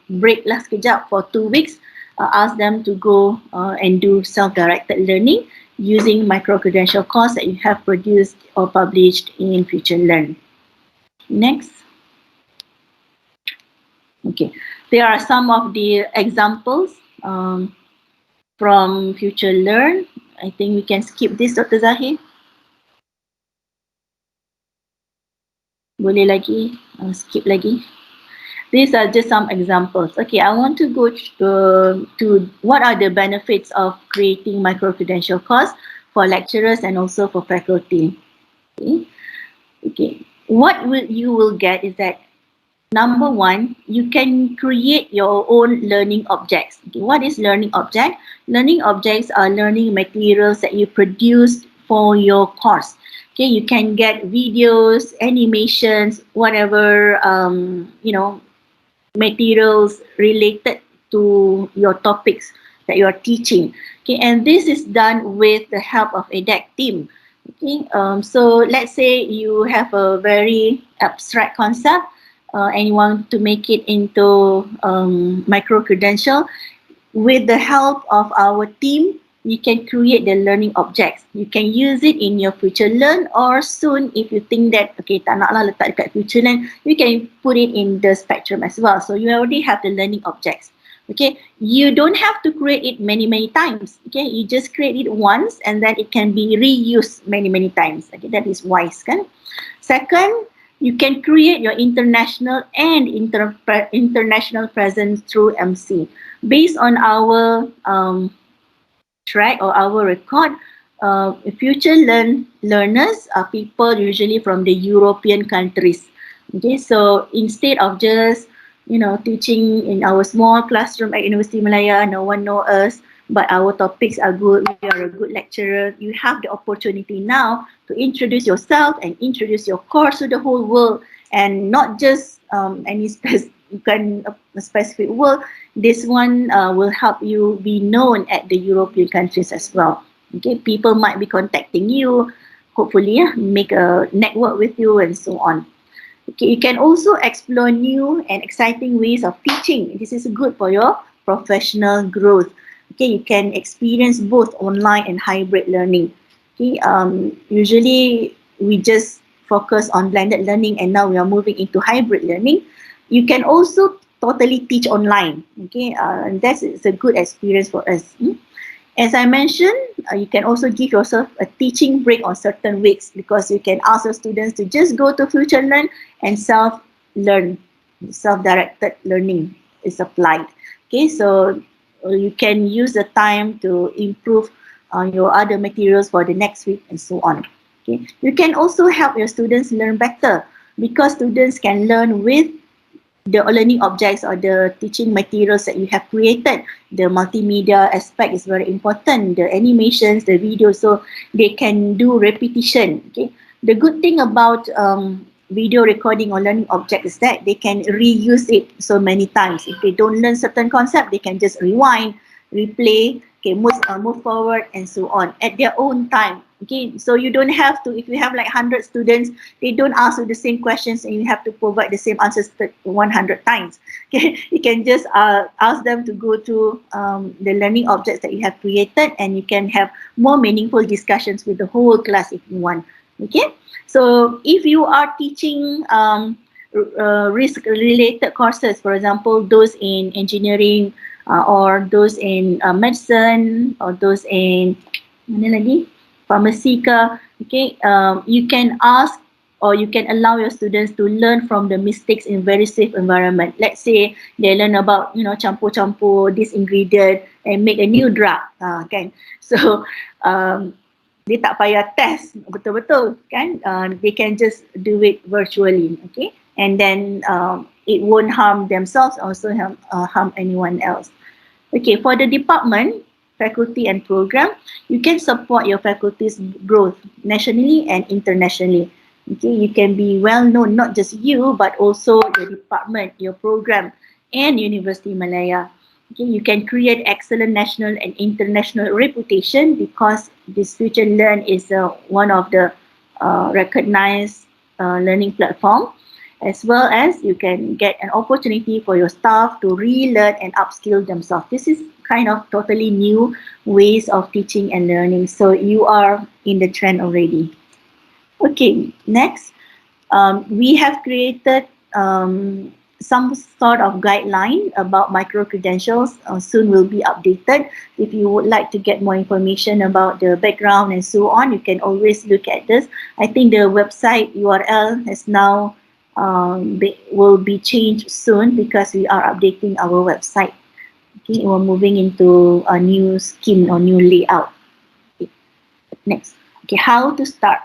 break lah sekejap for 2 weeks. Ask them to go and do self-directed learning using micro-credential course that you have produced or published in FutureLearn. Next. Okay, there are some of the examples from FutureLearn. I think we can skip this, Dr. Zahir. Boleh lagi, skip lagi. These are just some examples. Okay, I want to go to what are the benefits of creating micro-credential course for lecturers and also for faculty. Okay. What you will get is that, number 1, you can create your own learning objects. Okay, what is learning object? Learning objects are learning materials that you produce for your course. Okay, you can get videos, animations, whatever, materials related to your topics that you are teaching. Okay, and this is done with the help of ADEC team. Okay, so let's say you have a very abstract concept and you want to make it into micro-credential. With the help of our team, you can create the learning objects. You can use it in your FutureLearn, or soon if you think that, okay, tak nak lah letak dekat FutureLearn, you can put it in the Spectrum as well. So you already have the learning objects. Okay, you don't have to create it many times. Okay, you just create it once and then it can be reused many times. Okay, that is wise, kan? Second, you can create your international and international presence through MC. Based on our track or our record, FutureLearn learners are people usually from the European countries. Okay, so instead of just teaching in our small classroom at University Malaya, no one knows us, but our topics are good, we are a good lecturer, you have the opportunity now to introduce yourself and introduce your course to the whole world, and not just any specific world. This one will help you be known at the European countries as well. Okay, people might be contacting you, hopefully make a network with you and so on. Okay, you can also explore new and exciting ways of teaching. This is good for your professional growth. Okay, you can experience both online and hybrid learning. Okay, usually we just focus on blended learning, and now we are moving into hybrid learning. You can also totally teach online. Okay, that is a good experience for us. As I mentioned, you can also give yourself a teaching break on certain weeks, because you can ask your students to just go to Future Learn and self-learn. Self-directed learning is applied. Okay, so you can use the time to improve your other materials for the next week and so on. Okay, you can also help your students learn better, because students can learn with the learning objects or the teaching materials that you have created. The multimedia aspect is very important, the animations, the videos, so they can do repetition. Okay, the good thing about video recording or learning object is that they can reuse it so many times. If they don't learn certain concept, they can just rewind, replay, okay, move forward and so on at their own time. Okay, so you don't have to, if you have like 100 students, they don't ask you the same questions and you have to provide the same answers 100 times. Okay, you can just ask them to go through the learning objects that you have created, and you can have more meaningful discussions with the whole class if you want. Okay, so if you are teaching risk-related courses, for example, those in engineering or those in medicine, or those in mana lagi? Pharmacy ke, okay, you can ask or you can allow your students to learn from the mistakes in very safe environment. Let's say they learn about, campur-campur this ingredient and make a new drug, kan? So dia tak payah test betul-betul, kan? They can just do it virtually, okay? And then it won't harm themselves, also harm anyone else. Okay, for the department, faculty and program, you can support your faculty's growth nationally and internationally. Okay, you can be well known, not just you, but also your department, your program, and University Malaya. Okay, you can create excellent national and international reputation, because this Future Learn is one of the recognized learning platform, as well as you can get an opportunity for your staff to relearn and upskill themselves. This is kind of totally new ways of teaching and learning. So you are in the trend already. Okay, next. We have created some sort of guideline about micro-credentials. Soon will be updated. If you would like to get more information about the background and so on, you can always look at this. I think the website URL has now will be changed soon, because we are updating our website. Okay, we're moving into a new scheme or new layout. Okay. Next. Okay, how to start?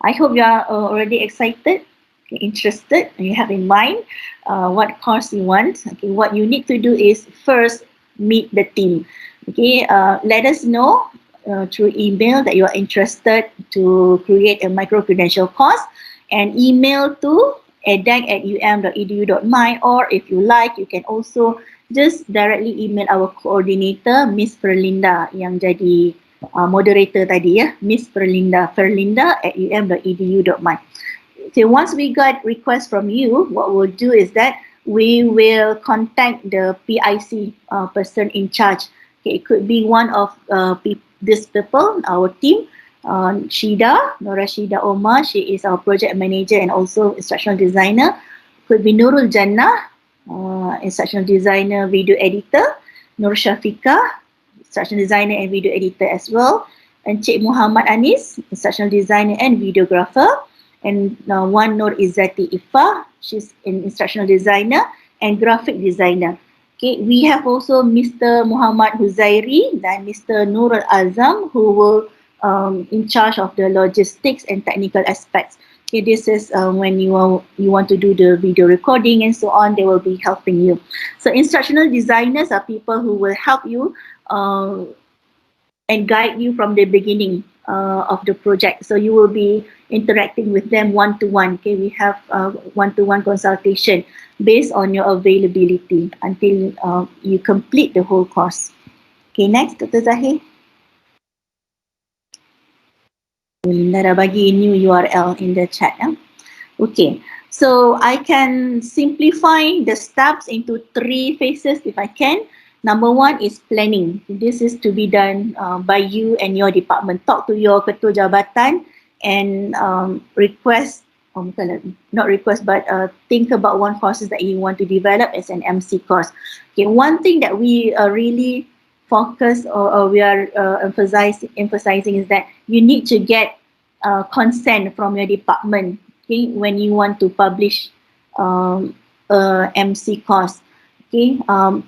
I hope you are already excited, okay, interested, and you have in mind what course you want. Okay, what you need to do is first meet the team. Okay, let us know through email that you are interested to create a micro-credential course, and email to adec@um.edu.my, or if you like, you can also just directly email our coordinator, Miss Perlinda, yang jadi moderator tadi, ya, Miss Perlinda, perlinda@um.edu.my. So once we got requests from you, what we'll do is that we will contact the PIC person in charge. Okay, it could be one of these people, our team. Shida, Nora Shida Omar, she is our project manager and also instructional designer. Could be Nurul Jannah, instructional designer, video editor. Nur Shafika, instructional designer and video editor as well. And Cik Muhammad Anis, instructional designer and videographer. And one Nur Izzati Ifa, she's an instructional designer and graphic designer. Okay, we have also Mr. Muhammad Huzairi and Mr. Nurul Azam, who will in charge of the logistics and technical aspects. Okay, this is when you want to do the video recording and so on, they will be helping you. So instructional designers are people who will help you and guide you from the beginning of the project. So you will be interacting with them one-to-one. Okay, we have one-to-one consultation based on your availability until you complete the whole course. Okay, next, Dr. Zahir. Linda dah bagi new URL in the chat. Okay, so I can simplify the steps into 3 phases if I can. Number 1 is planning. This is to be done by you and your department. Talk to your ketua jabatan and request, not request, but think about one courses that you want to develop as an MC course. Okay, one thing that we really focus or we are emphasizing is that you need to get consent from your department, okay, when you want to publish a MC course, okay,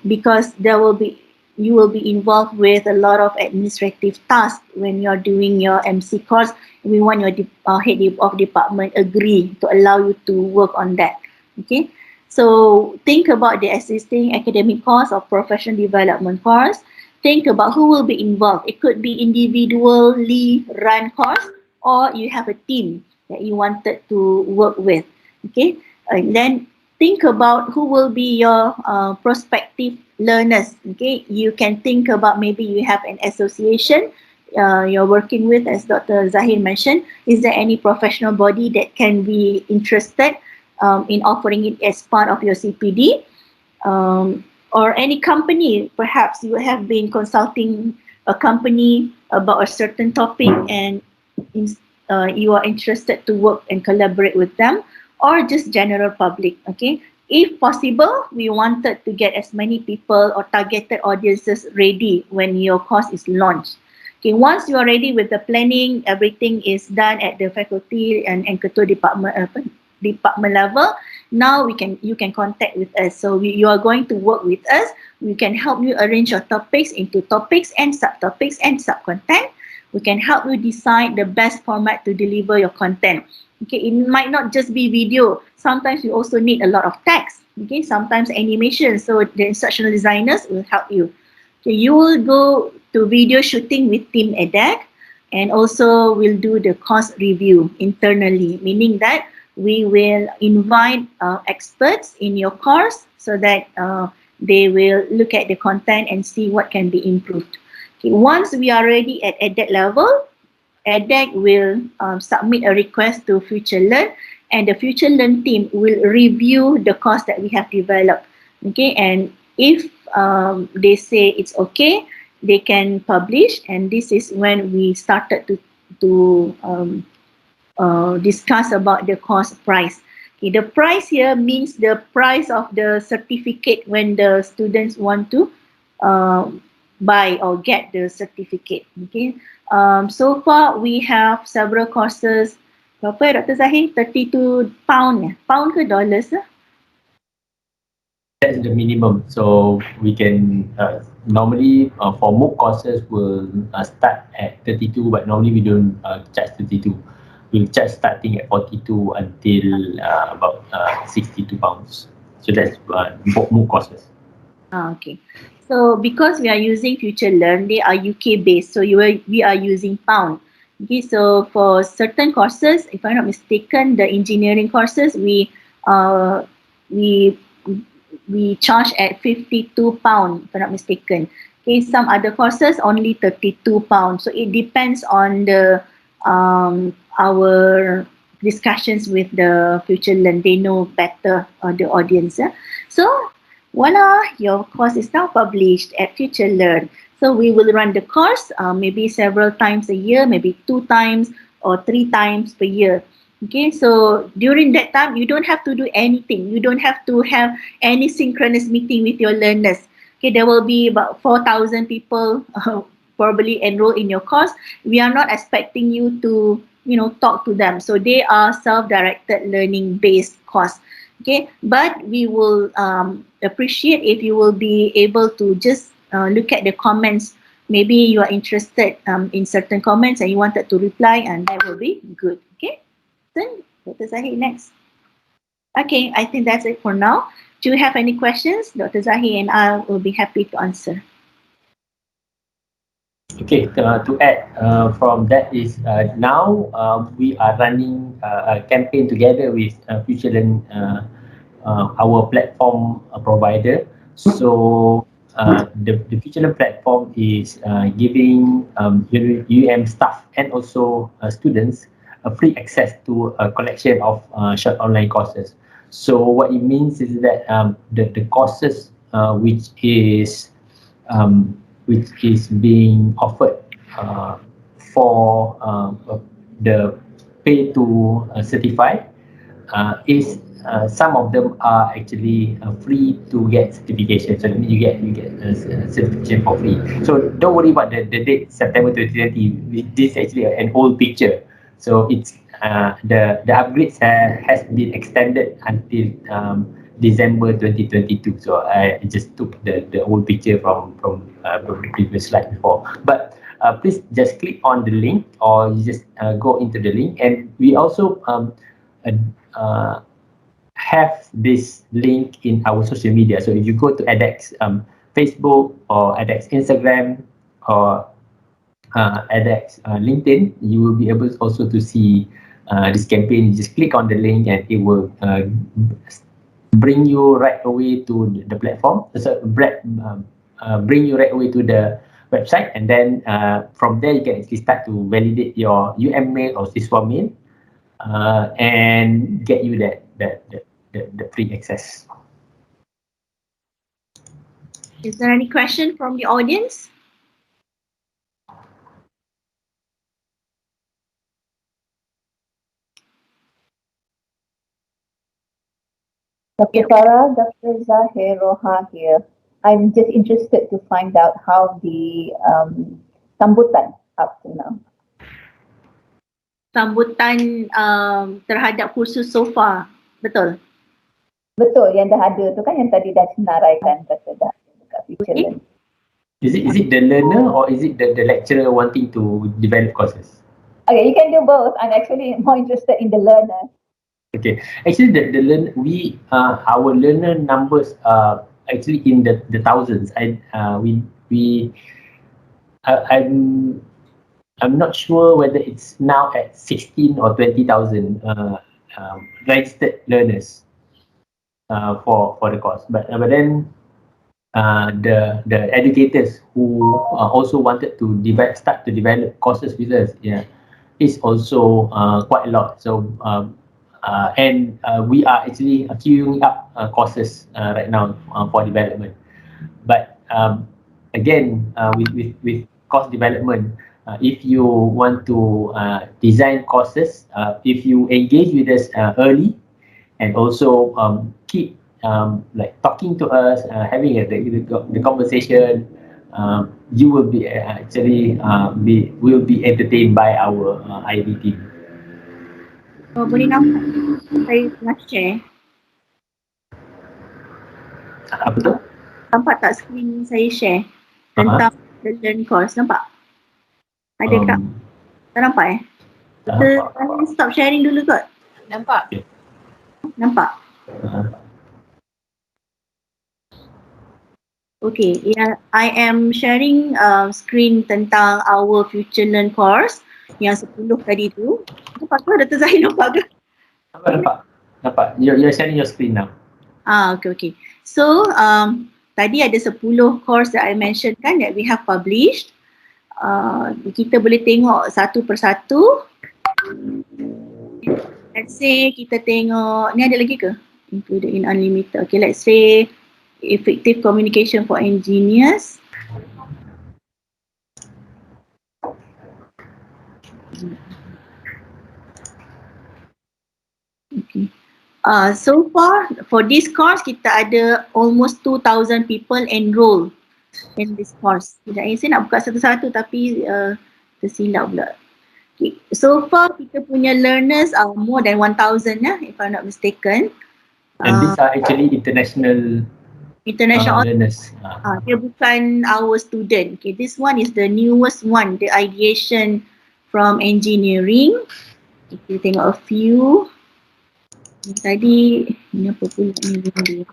because you will be involved with a lot of administrative tasks when you're doing your MC course. We want your head of department agree to allow you to work on that, okay. So think about the existing academic course or professional development course. Think about who will be involved. It could be individually run course, or you have a team that you wanted to work with, okay. And then think about who will be your prospective learners, okay. You can think about maybe you have an association you're working with, as Dr. Zahir mentioned. Is there any professional body that can be interested in offering it as part of your CPD, or any company? Perhaps you have been consulting a company about a certain topic and you are interested to work and collaborate with them, or just general public, okay. If possible, we wanted to get as many people or targeted audiences ready when your course is launched. Okay, once you are ready with the planning, everything is done at the faculty and ketua department level. Now you can contact with us. So you are going to work with us. We can help you arrange your topics into topics and subtopics and subcontent. We can help you decide the best format to deliver your content. Okay, it might not just be video. Sometimes you also need a lot of text. Okay, sometimes animation. So the instructional designers will help you. Okay, you will go to video shooting with Team ADEC, and also we'll do the course review internally, meaning that we will invite experts in your course so that they will look at the content and see what can be improved. Okay, once we are ready at ADEC level, ADEC will submit a request to Future Learn, and the Future Learn team will review the course that we have developed. Okay, and if they say it's okay, they can publish, and this is when we started to discuss about the course price. Okay, the price here means the price of the certificate when the students want to buy or get the certificate. Okay, so far we have several courses. Berapa, Dr. Zahir? 32 pound. Pound ke dollars? That's the minimum. So we can normally for Mooc courses will start at 32, but normally we don't charge 32. We'll charge starting at 42 until about 62 pounds. So that's Mooc courses. Okay. So because we are using Future Learn, they are UK based. So we are using pound. Okay. So for certain courses, if I'm not mistaken, the engineering courses we charge at 52 pound, if I'm not mistaken. Okay. Some other courses only 32 pounds. So it depends on the our discussions with the Future Learn. They know better the audience. So voila, your course is now published at Future Learn. So we will run the course maybe several times a year, maybe 2 times or 3 times per year. Okay, so during that time, you don't have to do anything. You don't have to have any synchronous meeting with your learners. Okay, there will be about 4,000 people probably enroll in your course. We are not expecting you to, talk to them. So they are self-directed learning based course. Okay, but we will appreciate if you will be able to just look at the comments. Maybe you are interested in certain comments and you wanted to reply, and that will be good. Okay, then Dr. Zahir next. Okay, I think that's it for now. Do you have any questions? Dr. Zahir and I will be happy to answer. Okay, to add from that is now we are running a campaign together with Future Learn, our platform provider. So the Future Learn platform is giving staff and also students free access to a collection of short online courses. So what it means is that the courses which is being offered for the pay to certify is some of them are actually free to get certification. So that means you get certification for free. So don't worry about the date September 2020. This is actually an old picture. So it's the upgrades has been extended until December 2022. So I just took the old picture from the previous slide before. But please just click on the link, or you just go into the link, and we also have this link in our social media. So if you go to ADEC Facebook or ADEC Instagram or ADEC LinkedIn, you will be able also to see this campaign. You just click on the link and it will bring you right away to the platform. So bring you right away to the website, and then from there you can actually start to validate your mail or SISWA mail and get you the free access. Is there any question from the audience? Dr. Farrah, Dr. Zahiruddin here. I'm just interested to find out how the sambutan up to now. Sambutan terhadap kursus so far, betul? Betul, yang dah ada tu kan, yang tadi dah senaraikan kata dah dekat future learning. Is it the learner or is it the lecturer wanting to develop courses? Okay, you can do both. I'm actually more interested in the learner. Okay, actually the learn our learner numbers are actually in the thousands. I'm not sure whether it's now at 16 or 20,000 registered learners for the course, but then the educators who also wanted to start to develop courses with us, is also quite a lot. So and we are actually queuing up courses right now for development. But again, with course development, if you want to design courses, if you engage with us early, and also keep like talking to us, having the conversation, you will be actually will be entertained by our ID team. Boleh nampak saya tengah share. Apa tu? Nampak tak screen saya share tentang the learn course? Nampak? Ada tak? Tak nampak Kita stop sharing dulu kot. Nampak? Nampak? Okay, I am sharing screen tentang our future learn course yang 10 tadi tu. Nampak ke? Dr. Zahir nampak ke? Nampak. You're sharing your screen now. Okay. So, tadi ada 10 course that I mentioned kan that we have published. Kita boleh tengok satu persatu. Let's say kita tengok, ni ada lagi ke? Included in unlimited. Okay, let's say effective communication for engineers. Okay. So far for this course kita ada almost 2,000 people enroll in this course. Saya nak buka satu-satu tapi tersilap pula. Okay. So far kita punya learners are more than 1,000 if I'm not mistaken. And these are actually international learners. Dia bukan our student. Okay, this one is the newest one, the ideation from engineering. Kita tengok a few. Tadi ni apa pula ni?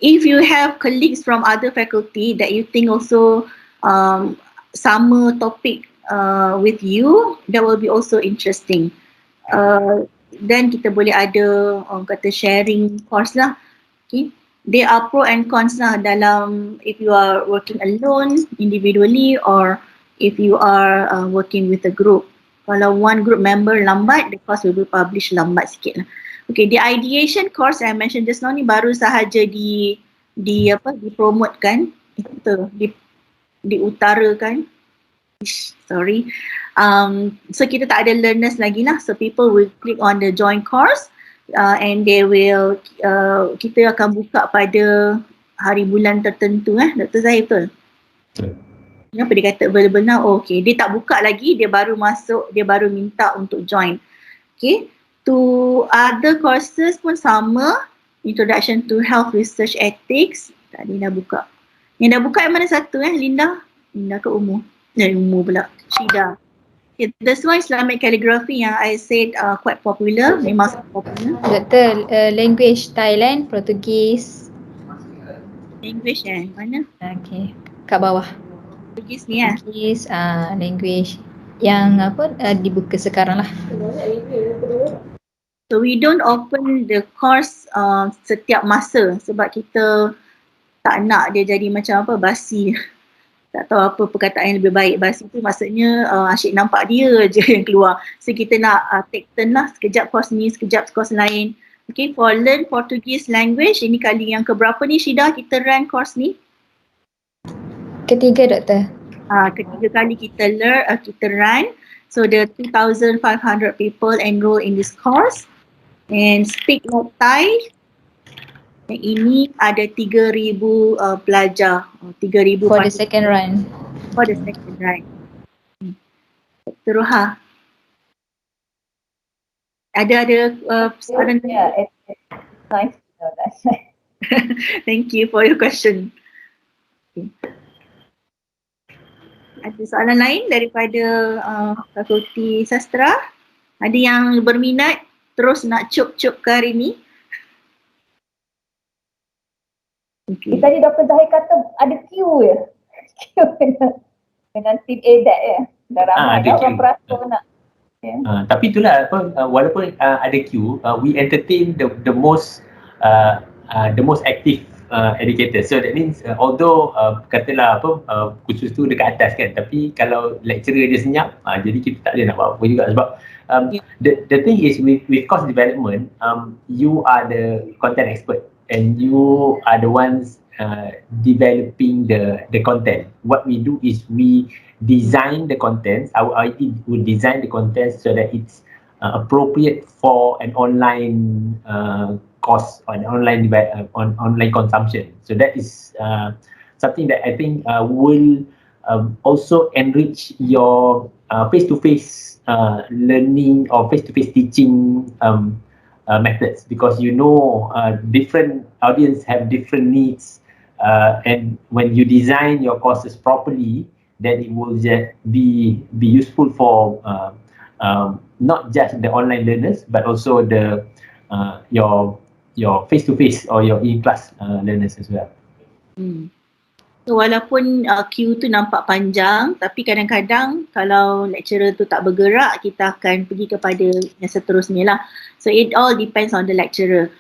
If you have colleagues from other faculty that you think also sama topic with you, that will be also interesting. Then kita boleh ada kata sharing course lah. Okay. There are pro and cons lah dalam if you are working alone, individually, or if you are working with a group. Kalau one group member lambat, the course will be published lambat sikit lah. Okay, the ideation course I mentioned just now ni baru sahaja dipromotekan, diutarakan Sorry. So kita tak ada learners lagi lah. So people will click on the join course and they will, kita akan buka pada hari bulan tertentu Dr. Zahir, betul? Kenapa dia kata available now? Oh, okay. Dia tak buka lagi, dia baru masuk, dia baru minta untuk join. Okay. To other courses pun sama. Introduction to Health Research Ethics. Tadi dah buka. Yang dah buka yang mana satu Linda? Linda ke Umur? Umur pula. Syida. Okay, this one Islamic calligraphy yang I said quite popular. Memang popular. Betul. Language Thailand, Portugis. English mana? Okay. Kat bawah. Portugis ni Portugis, language yang dibuka sekarang lah. So we don't open the course setiap masa sebab kita tak nak dia jadi macam basi. Tak tahu apa perkataan yang lebih baik. Basi tu maksudnya asyik nampak dia je yang keluar. So kita nak take turn lah, sekejap course ni, sekejap course lain. Okay, for learn Portuguese language, ini kali yang keberapa ni Syida kita run course ni? Ketiga, Doktor. Ketiga kali kita run. So the 2,500 people enroll in this course. And speak like Thai. Yang ini ada 3,000 pelajar. 3,000 for the second run. For the second run. Teruha. Ada soalan? Yeah, it's nice to know that. Thank you for your question. Okay. Ada soalan lain daripada Fakulti Sastra? Ada yang berminat terus nak cuk-cuk ke hari ni? Okay. Tadi Dr. Zahir kata ada queue ya? Queue dengan tim ADEC Dah ramai orang beratur nak. Tapi itulah walaupun ada queue, we entertain the most active educators. So that means although katalah khusus tu dekat atas kan, tapi kalau lecturer dia senyap, jadi kita tak boleh nak buat apa juga sebab the thing is with course development, you are the content expert and you are the ones developing the content. What we do is we design the contents. Our IT will design the contents so that it's appropriate for an online course or an online consumption. So that is something that I think will also enrich your face-to-face learning or face-to-face teaching methods, because different audience have different needs, and when you design your courses properly, then it will just be useful for not just the online learners but also the your face-to-face or your in-class learners as well. So walaupun queue tu nampak panjang, tapi kadang-kadang kalau lecturer tu tak bergerak, kita akan pergi kepada yang seterusnya lah. So it all depends on the lecturer.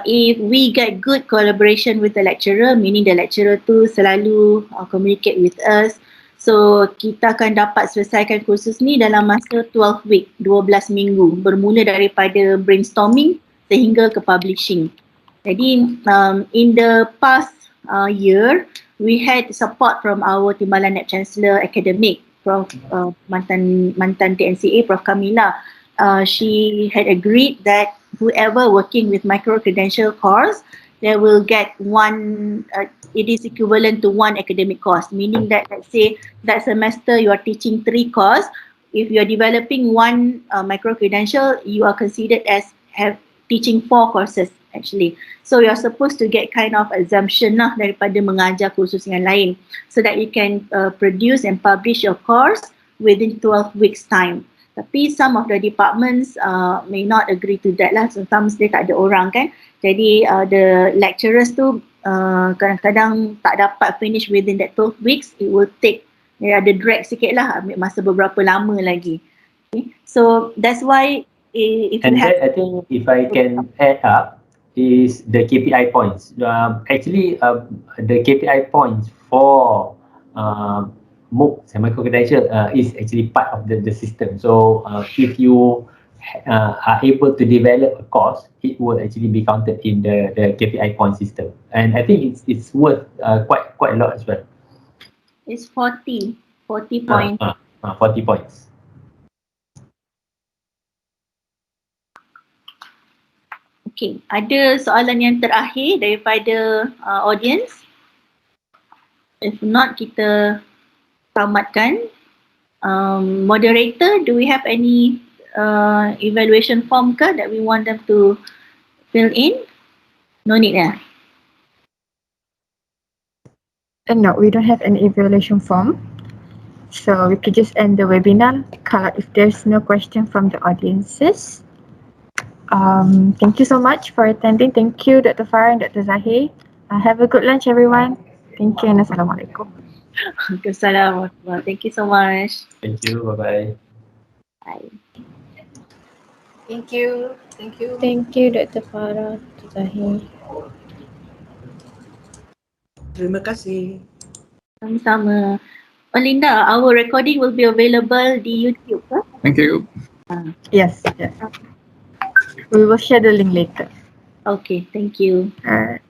If we get good collaboration with the lecturer, meaning the lecturer tu selalu communicate with us, so kita akan dapat selesaikan kursus ni dalam masa 12 week, 12 minggu, bermula daripada brainstorming sehingga ke publishing. Jadi in the past year, we had support from our Timbalan Naib Chancellor Academic, Prof mantan TNCA, Prof Kamila. She had agreed that whoever working with Microcredential course, they will get one, it is equivalent to one academic course, meaning that let's say that semester you are teaching 3 courses. If you are developing one Microcredential, you are considered as teaching 4 courses actually. So you are supposed to get kind of exemption lah daripada mengajar kursus yang lain, so that you can produce and publish your course within 12 weeks time. Tapi some of the departments may not agree to that lah. Sometimes dia tak ada orang kan. Jadi the lecturers tu kadang-kadang tak dapat finish within that 12 weeks. It will take, ada drag sikit lah, ambil masa beberapa lama lagi. Okay. So that's why if and you have, I think if I can add up is the KPI points. Actually the KPI points for Mooc and Microcredential is actually part of the system. So if you are able to develop a course, it will actually be counted in the KPI point system. And I think it's worth quite a lot as well. it's 40. 40 points. 40 points. Okay, ada soalan yang terakhir daripada audience? If not, kita tamatkan. Moderator, do we have any evaluation form ke that we want them to fill in? No need ya? No, we don't have any evaluation form. So we could just end the webinar if there's no question from the audiences. Thank you so much for attending. Thank you, Dr. Farrah and Dr. Zahir. Have a good lunch, everyone. Thank you and Assalamualaikum. Assalamualaikum. Thank you so much. Thank you. Bye-bye. Bye. Thank you. Thank you. Thank you, Dr. Farrah, Dr. Zahir. Terima kasih. Sama-sama. Linda, our recording will be available di YouTube ke? Thank you. Yes, yes. We will share the link later. Okay, thank you. Alright.